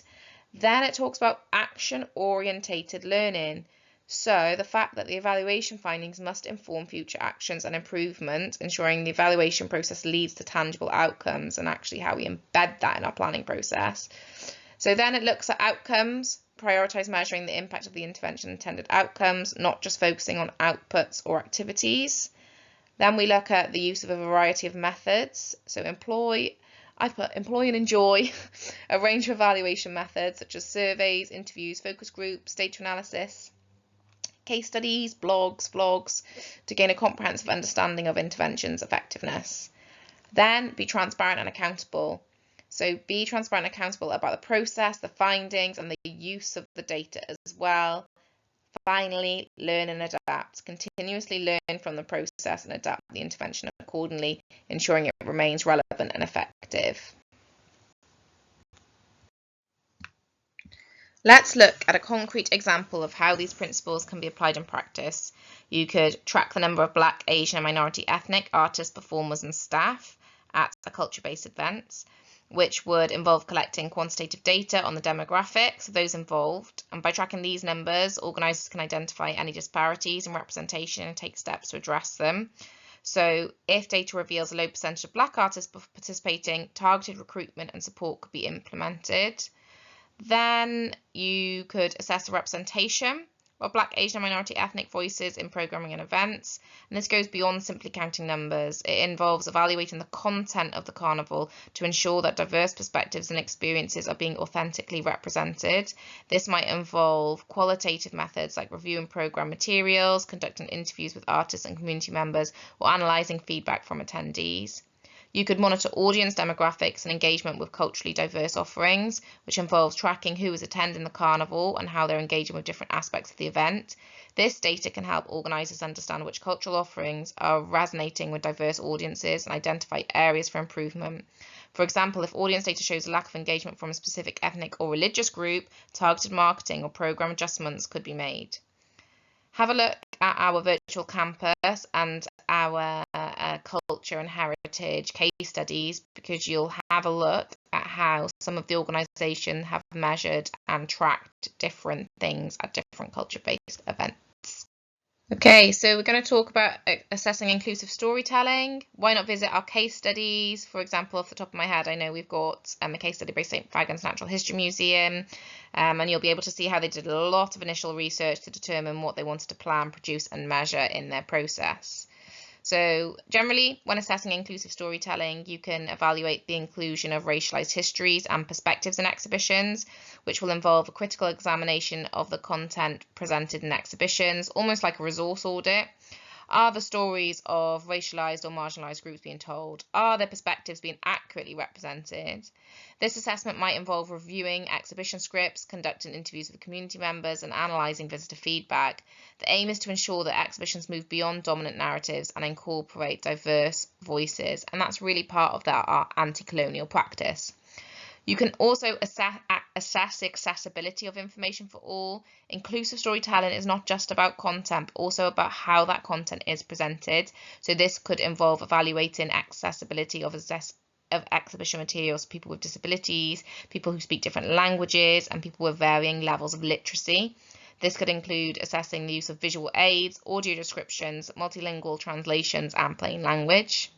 Then it talks about action-orientated learning. So the fact that the evaluation findings must inform future actions and improvement, ensuring the evaluation process leads to tangible outcomes, and actually how we embed that in our planning process. So then it looks at outcomes, prioritise measuring the impact of the intervention intended outcomes, not just focusing on outputs or activities. Then we look at the use of a variety of methods. So employ and enjoy a range of evaluation methods such as surveys, interviews, focus groups, data analysis, case studies, blogs, vlogs, to gain a comprehensive understanding of interventions' effectiveness. Then be transparent and accountable. So be transparent and accountable about the process, the findings, and the use of the data as well. Finally, learn and adapt. Continuously learn from the process and adapt the intervention accordingly, ensuring it remains relevant and effective. Let's look at a concrete example of how these principles can be applied in practice. You could track the number of Black, Asian, and minority ethnic artists, performers, and staff at a culture-based event, which would involve collecting quantitative data on the demographics of those involved. And by tracking these numbers, organisers can identify any disparities in representation and take steps to address them. So if data reveals a low percentage of Black artists participating, targeted recruitment and support could be implemented. Then you could assess the representation of Black, Asian, and minority ethnic voices in programming and events. And this goes beyond simply counting numbers. It involves evaluating the content of the carnival to ensure that diverse perspectives and experiences are being authentically represented. This might involve qualitative methods like reviewing program materials, conducting interviews with artists and community members, or analysing feedback from attendees. You could monitor audience demographics and engagement with culturally diverse offerings, which involves tracking who is attending the carnival and how they're engaging with different aspects of the event. This data can help organisers understand which cultural offerings are resonating with diverse audiences and identify areas for improvement. For example, if audience data shows a lack of engagement from a specific ethnic or religious group, targeted marketing or programme adjustments could be made. Have a look at our virtual campus and our culture and heritage case studies, because you'll have a look at how some of the organisations have measured and tracked different things at different culture-based events. Okay, so we're going to talk about assessing inclusive storytelling. Why not visit our case studies? For example, off the top of my head, I know we've got a case study by St Fagans Natural History Museum, and you'll be able to see how they did a lot of initial research to determine what they wanted to plan, produce and measure in their process. So generally, when assessing inclusive storytelling, you can evaluate the inclusion of racialized histories and perspectives in exhibitions, which will involve a critical examination of the content presented in exhibitions, almost like a resource audit. Are the stories of racialized or marginalized groups being told? Are their perspectives being accurately represented? This assessment might involve reviewing exhibition scripts, conducting interviews with community members, and analysing visitor feedback. The aim is to ensure that exhibitions move beyond dominant narratives and incorporate diverse voices, and that's really part of our anti-colonial practice. You can also assess the accessibility of information for all. Inclusive storytelling is not just about content, but also about how that content is presented. So this could involve evaluating accessibility of exhibition materials for people with disabilities, people who speak different languages, and people with varying levels of literacy. This could include assessing the use of visual aids, audio descriptions, multilingual translations, and plain language.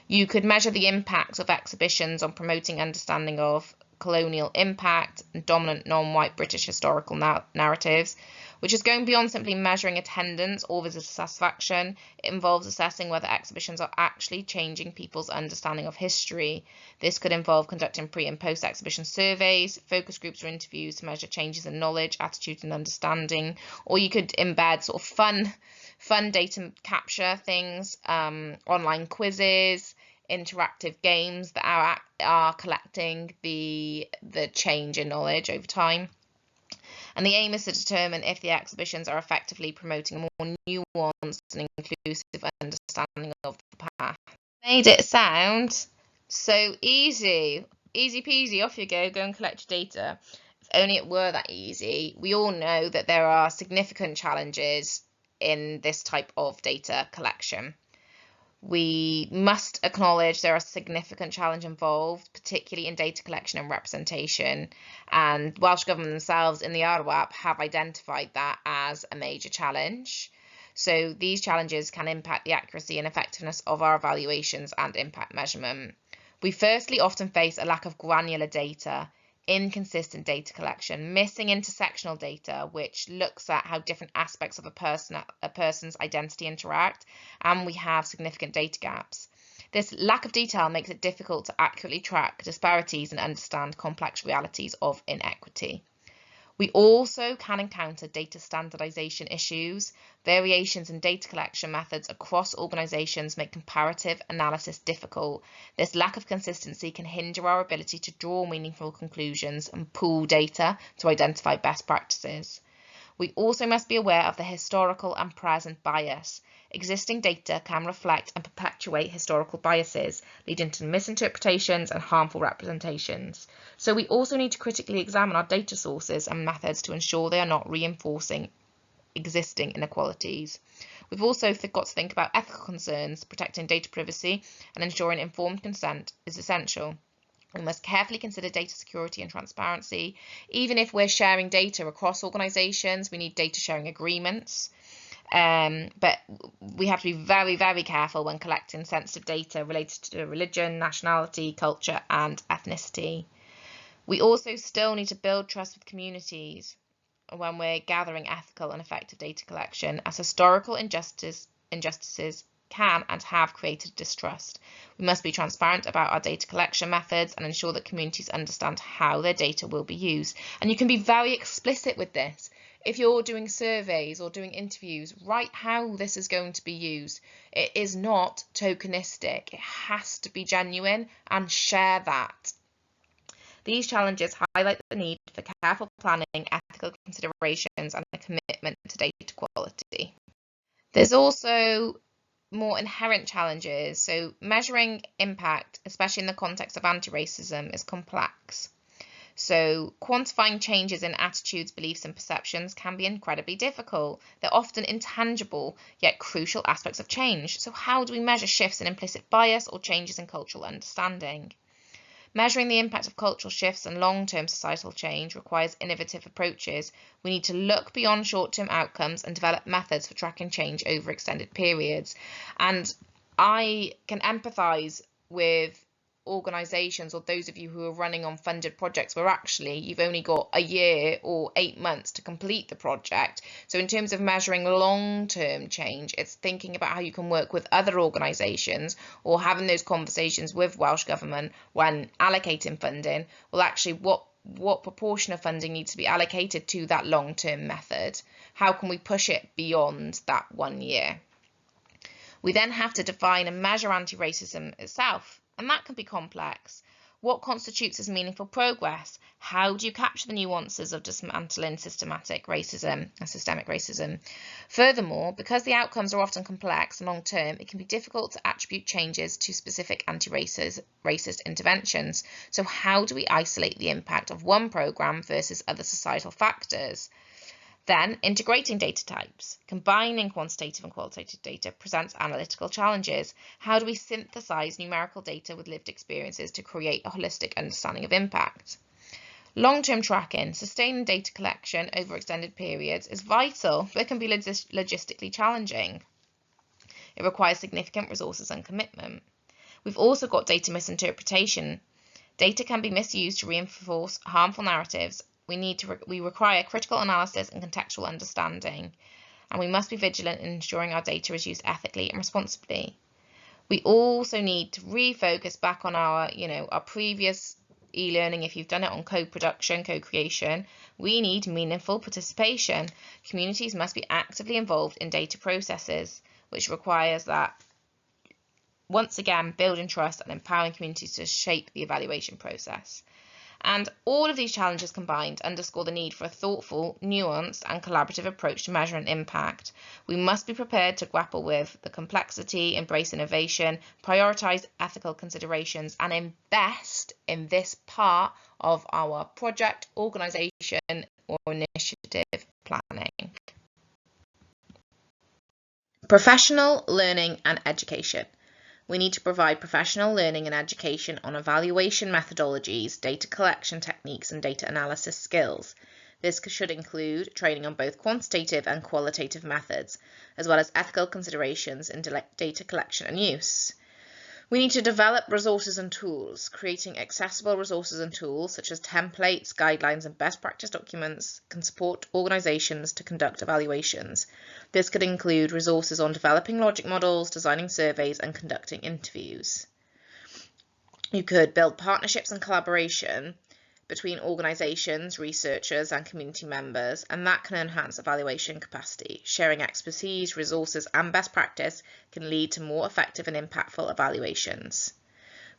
You could measure the impacts of exhibitions on promoting understanding of colonial impact and dominant non-white British historical narratives, which is going beyond simply measuring attendance or visitor satisfaction. It involves assessing whether exhibitions are actually changing people's understanding of history. This could involve conducting pre- and post-exhibition surveys, focus groups or interviews to measure changes in knowledge, attitude and understanding, or you could embed sort of fun data capture things, online quizzes, interactive games that are collecting the change in knowledge over time. And the aim is to determine if the exhibitions are effectively promoting a more nuanced and inclusive understanding of the past. Made it sound so easy. Easy peasy, off you go and collect your data. If only it were that easy. We all know that there are significant challenges in this type of data collection. We must acknowledge there are significant challenges involved, particularly in data collection and representation, and Welsh Government themselves in the RWAP have identified that as a major challenge. So these challenges can impact the accuracy and effectiveness of our evaluations and impact measurement. We firstly often face a lack of granular data. inconsistent data collection, missing intersectional data, which looks at how different aspects of a person's identity interact, and we have significant data gaps. This lack of detail makes it difficult to accurately track disparities and understand complex realities of inequity. We also can encounter data standardization issues. Variations in data collection methods across organizations make comparative analysis difficult. This lack of consistency can hinder our ability to draw meaningful conclusions and pool data to identify best practices. We also must be aware of the historical and present bias. Existing data can reflect and perpetuate historical biases, leading to misinterpretations and harmful representations. So we also need to critically examine our data sources and methods to ensure they are not reinforcing existing inequalities. We've also got to think about ethical concerns. Protecting data privacy and ensuring informed consent is essential. We must carefully consider data security and transparency. Even if we're sharing data across organizations, we need data sharing agreements. But we have to be very, very careful when collecting sensitive data related to religion, nationality, culture, and ethnicity. We also still need to build trust with communities when we're gathering ethical and effective data collection, as historical injustices can and have created distrust. We must be transparent about our data collection methods and ensure that communities understand how their data will be used. And you can be very explicit with this. If you're doing surveys or doing interviews, write how this is going to be used. It is not tokenistic. It has to be genuine, and share that. These challenges highlight the need for careful planning, ethical considerations, and a commitment to data quality. There's also more inherent challenges. So measuring impact, especially in the context of anti-racism, is complex. So quantifying changes in attitudes, beliefs, and perceptions can be incredibly difficult. They're often intangible, yet crucial aspects of change. So how do we measure shifts in implicit bias or changes in cultural understanding? Measuring the impact of cultural shifts and long-term societal change requires innovative approaches. We need to look beyond short-term outcomes and develop methods for tracking change over extended periods. And I can empathise with organisations, or those of you who are running on funded projects where actually you've only got a year or 8 months to complete the project. So in terms of measuring long-term change, it's thinking about how you can work with other organisations or having those conversations with Welsh Government when allocating funding. Well, actually, what proportion of funding needs to be allocated to that long-term method? How can we push it beyond that 1 year? We then have to define and measure anti-racism itself, and that can be complex. What constitutes as meaningful progress? How do you capture the nuances of dismantling systemic racism? Furthermore, because the outcomes are often complex and long-term, it can be difficult to attribute changes to specific anti-racist interventions. So how do we isolate the impact of one programme versus other societal factors? Then, integrating data types. Combining quantitative and qualitative data presents analytical challenges. How do we synthesize numerical data with lived experiences to create a holistic understanding of impact? Long-term tracking, sustaining data collection over extended periods is vital, but it can be logistically challenging. It requires significant resources and commitment. We've also got data misinterpretation. Data can be misused to reinforce harmful narratives. We require critical analysis and contextual understanding, and we must be vigilant in ensuring our data is used ethically and responsibly. We also need to refocus back on our previous e-learning. If you've done it on co-production, co-creation, we need meaningful participation. Communities must be actively involved in data processes, which requires that, once again, building trust and empowering communities to shape the evaluation process. And all of these challenges combined underscore the need for a thoughtful, nuanced, and collaborative approach to measuring impact. We must be prepared to grapple with the complexity, embrace innovation, prioritise ethical considerations, and invest in this part of our project, organisation, or initiative planning. Professional learning and education. We need to provide professional learning and education on evaluation methodologies, data collection techniques, and data analysis skills. This should include training on both quantitative and qualitative methods, as well as ethical considerations in data collection and use. We need to develop resources and tools. Creating accessible resources and tools such as templates, guidelines, and best practice documents can support organisations to conduct evaluations. This could include resources on developing logic models, designing surveys, and conducting interviews. You could build partnerships and collaboration between organisations, researchers, and community members, and that can enhance evaluation capacity. Sharing expertise, resources, and best practice can lead to more effective and impactful evaluations.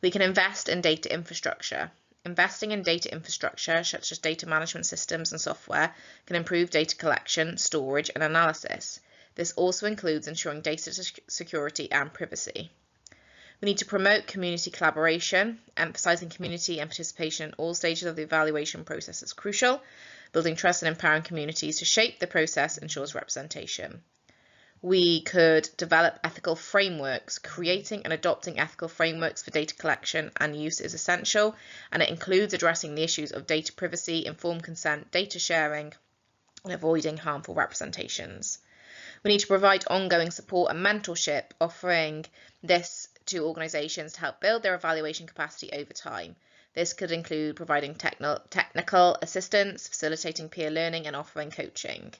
We can invest in data infrastructure. Investing in data infrastructure, such as data management systems and software, can improve data collection, storage, and analysis. This also includes ensuring data security and privacy. We need to promote community collaboration. Emphasising community and participation in all stages of the evaluation process is crucial. Building trust and empowering communities to shape the process ensures representation. We could develop ethical frameworks. Creating and adopting ethical frameworks for data collection and use is essential, and it includes addressing the issues of data privacy, informed consent, data sharing, and avoiding harmful representations. We need to provide ongoing support and mentorship, offering this to organisations to help build their evaluation capacity over time. This could include providing technical assistance, facilitating peer learning, and offering coaching.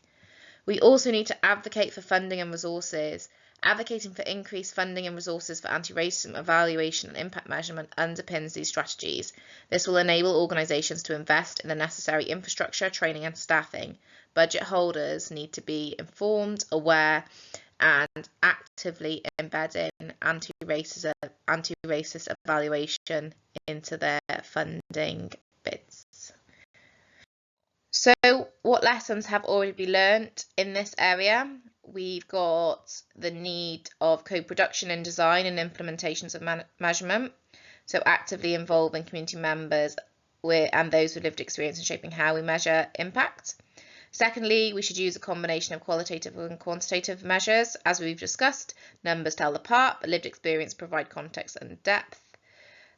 We also need to advocate for funding and resources. Advocating for increased funding and resources for anti-racism evaluation and impact measurement underpins these strategies. This will enable organisations to invest in the necessary infrastructure, training, and staffing. Budget holders need to be informed, aware, and actively embedding anti-racist evaluation into their funding bids. So, what lessons have already been learnt in this area? We've got the need of co-production in design and implementations of measurement, so actively involving community members and those with lived experience in shaping how we measure impact. Secondly, we should use a combination of qualitative and quantitative measures. As we've discussed, numbers tell the part, but lived experience provide context and depth.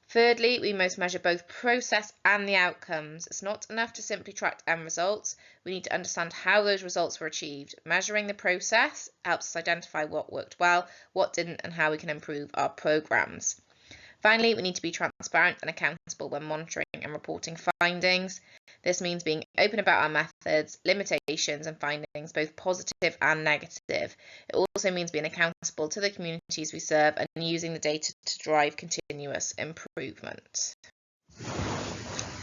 Thirdly, we must measure both process and the outcomes. It's not enough to simply track end results. We need to understand how those results were achieved. Measuring the process helps us identify what worked well, what didn't, and how we can improve our programs. Finally, we need to be transparent and accountable when monitoring and reporting findings. This means being open about our methods, limitations, and findings, both positive and negative. It also means being accountable to the communities we serve and using the data to drive continuous improvement.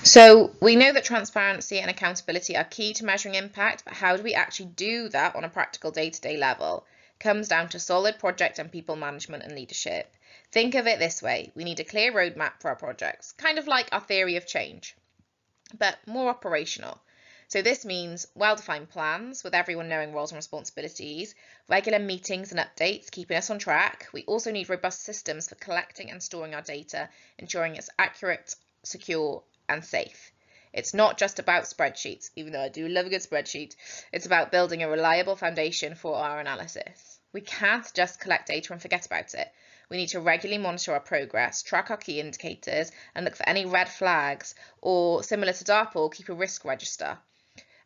So we know that transparency and accountability are key to measuring impact, but how do we actually do that on a practical day-to-day level? It comes down to solid project and people management and leadership. Think of it this way: we need a clear roadmap for our projects, kind of like our theory of change, but more operational. So this means well-defined plans with everyone knowing roles and responsibilities, regular meetings and updates keeping us on track. We also need robust systems for collecting and storing our data, ensuring it's accurate, secure, and safe. It's not just about spreadsheets, even though I do love a good spreadsheet. It's about building a reliable foundation for our analysis. We can't just collect data and forget about it. We need to regularly monitor our progress, track our key indicators, and look for any red flags, or similar to DARPL, keep a risk register.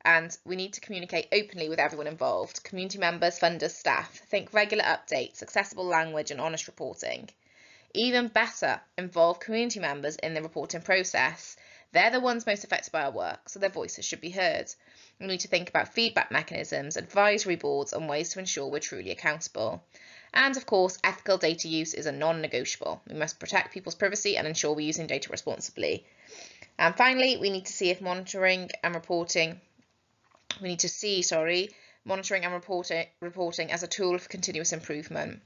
And we need to communicate openly with everyone involved: community members, funders, staff. Think regular updates, accessible language, and honest reporting. Even better, involve community members in the reporting process. They're the ones most affected by our work, so their voices should be heard. We need to think about feedback mechanisms, advisory boards, and ways to ensure we're truly accountable. And of course, ethical data use is a non-negotiable. We must protect people's privacy and ensure we're using data responsibly. And finally, we need to see monitoring and reporting as a tool for continuous improvement.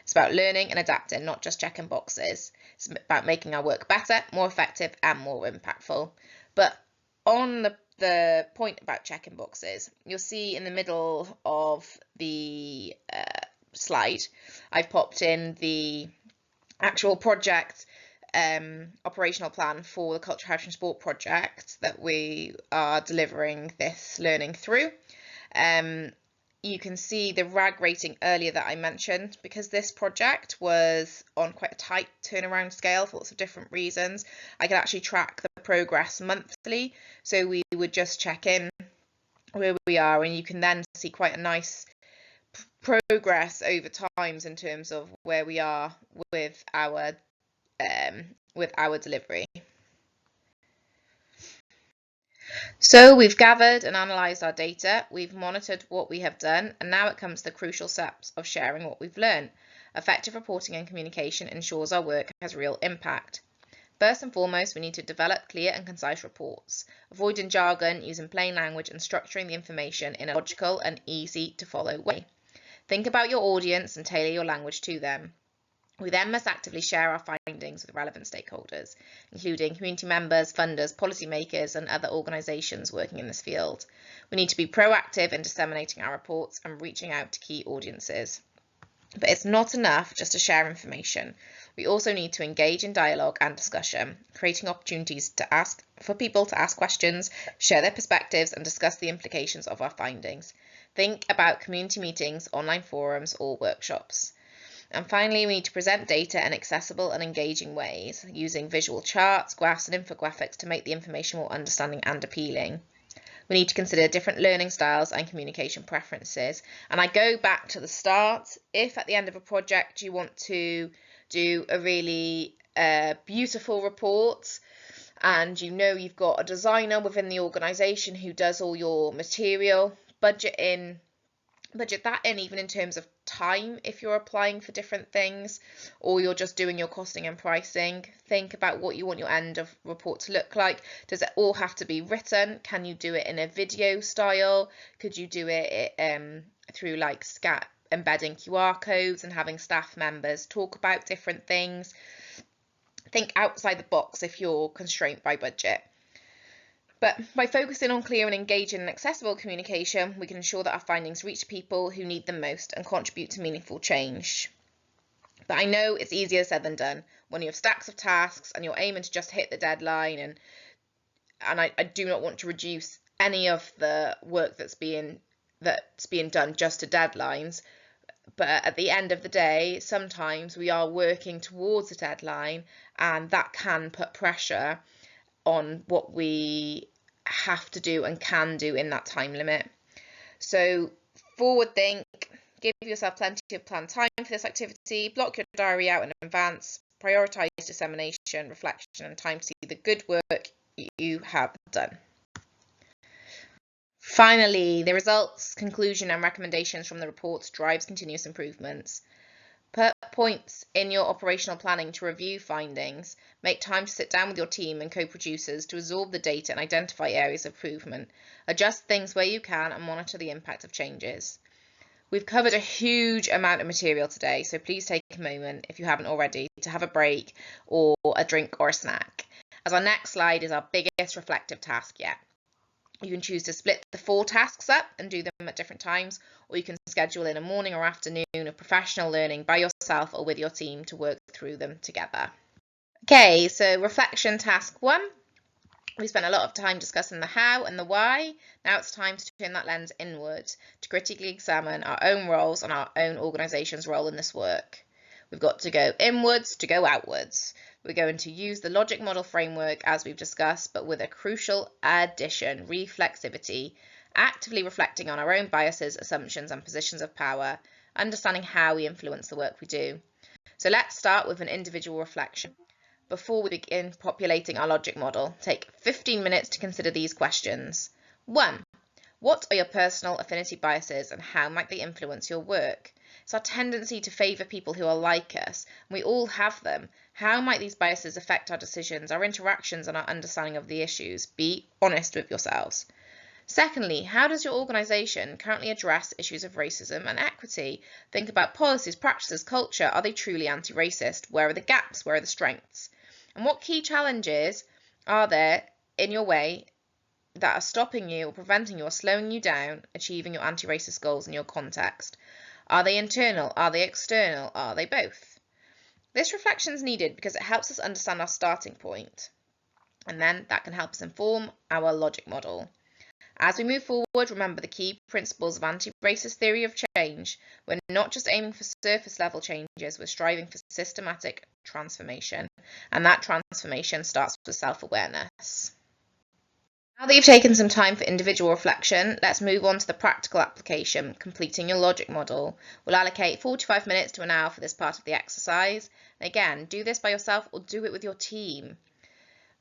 It's about learning and adapting, not just checking boxes. It's about making our work better, more effective, and more impactful. But on the point about checking boxes, you'll see in the middle of the slide, I've popped in the actual project operational plan for the Culture, Heritage and Sport project that we are delivering this learning through. You can see the RAG rating earlier that I mentioned. Because this project was on quite a tight turnaround scale for lots of different reasons, I could actually track the progress monthly. So we would just check in where we are, and you can then see quite a nice progress over times in terms of where we are with our with our delivery. So we've gathered and analysed our data, we've monitored what we have done, and now it comes to the crucial steps of sharing what we've learned. Effective reporting and communication ensures our work has real impact. First and foremost, we need to develop clear and concise reports, avoiding jargon, using plain language and structuring the information in a logical and easy to follow way. Think about your audience and tailor your language to them. We then must actively share our findings with relevant stakeholders, including community members, funders, policymakers and other organisations working in this field. We need to be proactive in disseminating our reports and reaching out to key audiences. But it's not enough just to share information. We also need to engage in dialogue and discussion, creating opportunities for people to ask questions, share their perspectives and discuss the implications of our findings. Think about community meetings, online forums or workshops. And finally, we need to present data in accessible and engaging ways, using visual charts, graphs and infographics to make the information more understanding and appealing. We need to consider different learning styles and communication preferences. And I go back to the start. If at the end of a project you want to do a really beautiful report and you know you've got a designer within the organisation who does all your material, budget that in, even in terms of time if you're applying for different things or you're just doing your costing and pricing. Think about what you want your end of report to look like. Does it all have to be written? Can you do it in a video style? Could you do it through like embedding QR codes and having staff members talk about different things? Think outside the box if you're constrained by budget. But by focusing on clear and engaging and accessible communication, we can ensure that our findings reach people who need them most and contribute to meaningful change. But I know it's easier said than done when you have stacks of tasks and you're aiming to just hit the deadline, and I do not want to reduce any of the work that's being done just to deadlines. But at the end of the day, sometimes we are working towards a deadline and that can put pressure on what we have to do and can do in that time limit. So forward think, give yourself plenty of planned time for this activity, block your diary out in advance, prioritise dissemination, reflection and time to see the good work you have done. Finally, the results, conclusion and recommendations from the reports drives continuous improvements. Put points in your operational planning to review findings. Make time to sit down with your team and co-producers to absorb the data and identify areas of improvement. Adjust things where you can and monitor the impact of changes. We've covered a huge amount of material today, so please take a moment, if you haven't already, to have a break or a drink or a snack, as our next slide is our biggest reflective task yet. You can choose to split the 4 tasks up and do them at different times, or you can schedule in a morning or afternoon of professional learning by yourself or with your team to work through them together. Okay, so reflection task 1. We spent a lot of time discussing the how and the why. Now it's time to turn that lens inward to critically examine our own roles and our own organisation's role in this work. We've got to go inwards to go outwards. We're going to use the logic model framework as we've discussed, but with a crucial addition, reflexivity, actively reflecting on our own biases, assumptions and positions of power, understanding how we influence the work we do. So let's start with an individual reflection. Before we begin populating our logic model, take 15 minutes to consider these questions. 1. What are your personal affinity biases and how might they influence your work? It's our tendency to favour people who are like us, and we all have them. How might these biases affect our decisions, our interactions and our understanding of the issues? Be honest with yourselves. Secondly, how does your organisation currently address issues of racism and equity? Think about policies, practices, culture. Are they truly anti-racist? Where are the gaps? Where are the strengths? And what key challenges are there in your way that are stopping you or preventing you or slowing you down achieving your anti-racist goals in your context? Are they internal? Are they external? Are they both? This reflection is needed because it helps us understand our starting point, and then that can help us inform our logic model. As we move forward, remember the key principles of anti-racist theory of change. We're not just aiming for surface level changes, we're striving for systematic transformation, and that transformation starts with self-awareness. Now that you've taken some time for individual reflection, let's move on to the practical application, completing your logic model. We'll allocate 45 minutes to an hour for this part of the exercise. And again, do this by yourself or do it with your team.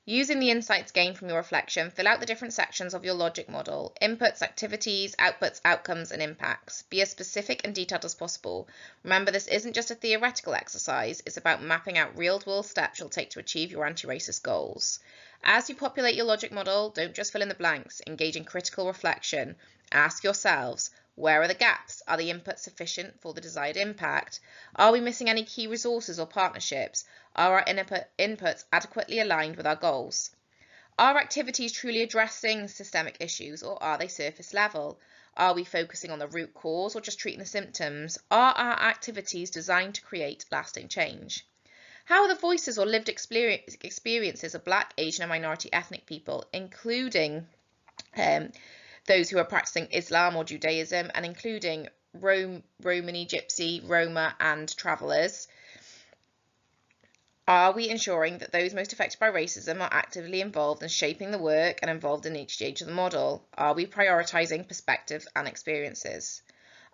Using the insights gained from your reflection, fill out the different sections of your logic model: inputs, activities, outputs, outcomes, and impacts. Be as specific and detailed as possible. Remember, this isn't just a theoretical exercise, it's about mapping out real-world steps you'll take to achieve your anti-racist goals. As you populate your logic model, don't just fill in the blanks, engage in critical reflection. Ask yourselves, where are the gaps? Are the inputs sufficient for the desired impact? Are we missing any key resources or partnerships? Are our inputs adequately aligned with our goals? Are activities truly addressing systemic issues, or are they surface level? Are we focusing on the root cause or just treating the symptoms? Are our activities designed to create lasting change? How are the voices or lived experiences of Black, Asian and minority ethnic people, including those who are practicing Islam or Judaism, and including Romani, Gypsy, Roma and travellers? Are we ensuring that those most affected by racism are actively involved in shaping the work and involved in each stage of the model? Are we prioritising perspectives and experiences?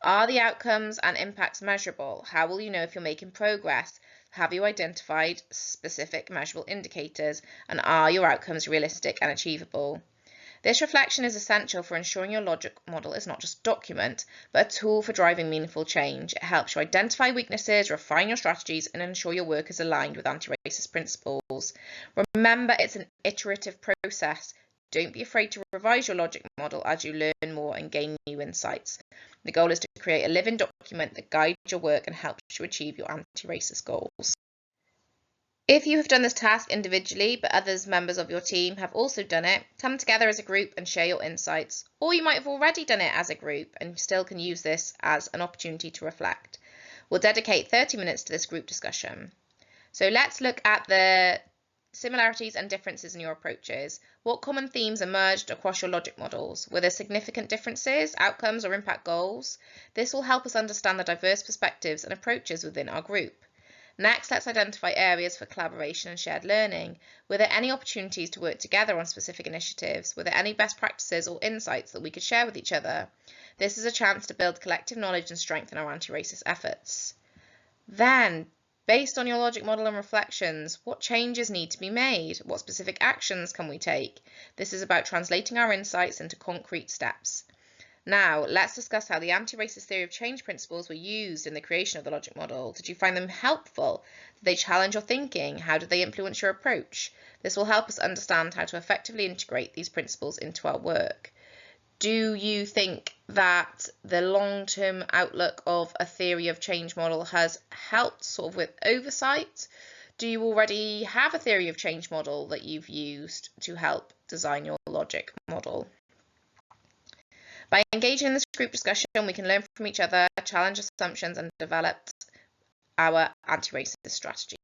Are the outcomes and impacts measurable? How will you know if you're making progress? Have you identified specific measurable indicators? And are your outcomes realistic and achievable? This reflection is essential for ensuring your logic model is not just a document, but a tool for driving meaningful change. It helps you identify weaknesses, refine your strategies, and ensure your work is aligned with anti-racist principles. Remember, it's an iterative process. Don't be afraid to revise your logic model as you learn more and gain new insights. The goal is to create a living document that guides your work and helps you achieve your anti-racist goals. If you have done this task individually, but others members of your team have also done it, come together as a group and share your insights. Or you might have already done it as a group and still can use this as an opportunity to reflect. We'll dedicate 30 minutes to this group discussion. So let's look at the similarities and differences in your approaches. What common themes emerged across your logic models? Were there significant differences, outcomes, or impact goals? This will help us understand the diverse perspectives and approaches within our group. Next, let's identify areas for collaboration and shared learning. Were there any opportunities to work together on specific initiatives? Were there any best practices or insights that we could share with each other? This is a chance to build collective knowledge and strengthen our anti-racist efforts. Then, based on your logic model and reflections, what changes need to be made? What specific actions can we take? This is about translating our insights into concrete steps. Now, let's discuss how the anti-racist theory of change principles were used in the creation of the logic model. Did you find them helpful? Did they challenge your thinking? How did they influence your approach? This will help us understand how to effectively integrate these principles into our work. Do you think that the long-term outlook of a theory of change model has helped sort of with oversight? Do you already have a theory of change model that you've used to help design your logic model? By engaging in this group discussion, we can learn from each other, challenge assumptions, and develop our anti-racist strategy.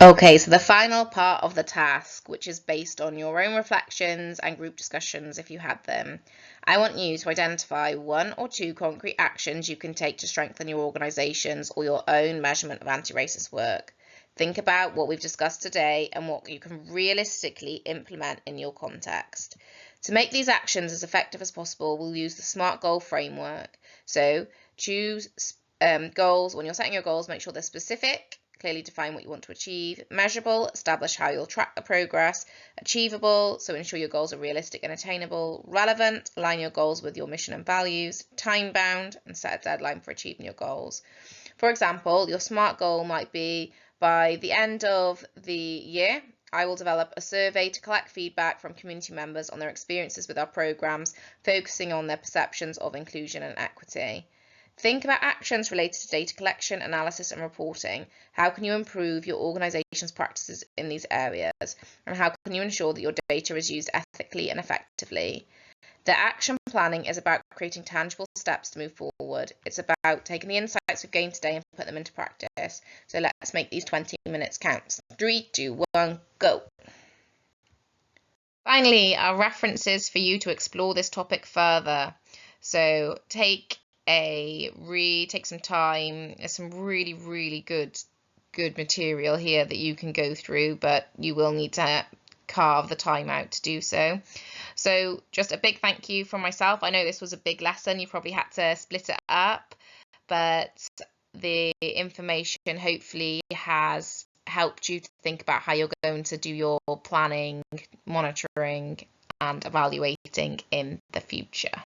Okay, so the final part of the task, which is based on your own reflections and group discussions if you had them. I want you to identify 1 or 2 concrete actions you can take to strengthen your organisation's or your own measurement of anti-racist work. Think about what we've discussed today and what you can realistically implement in your context. To make these actions as effective as possible, we'll use the SMART goal framework. So choose goals. When you're setting your goals, make sure they're specific, clearly define what you want to achieve, measurable, establish how you'll track the progress, achievable, so ensure your goals are realistic and attainable, relevant, align your goals with your mission and values, time-bound, and set a deadline for achieving your goals. For example, your SMART goal might be, by the end of the year, I will develop a survey to collect feedback from community members on their experiences with our programs, focusing on their perceptions of inclusion and equity. Think about actions related to data collection, analysis, and reporting. How can you improve your organisation's practices in these areas? And how can you ensure that your data is used ethically and effectively? The action planning is about creating tangible steps to move forward. It's about taking the insights we've gained today and put them into practice. So let's make these 20 minutes count. 3, 2, 1, go. Finally, our references for you to explore this topic further. So take some time. There's some really good material here that you can go through, but you will need to carve the time out to do so. So just a big thank you from myself. I know this was a big lesson. You probably had to split it up, but the information hopefully has helped you to think about how you're going to do your planning, monitoring, and evaluating in the future.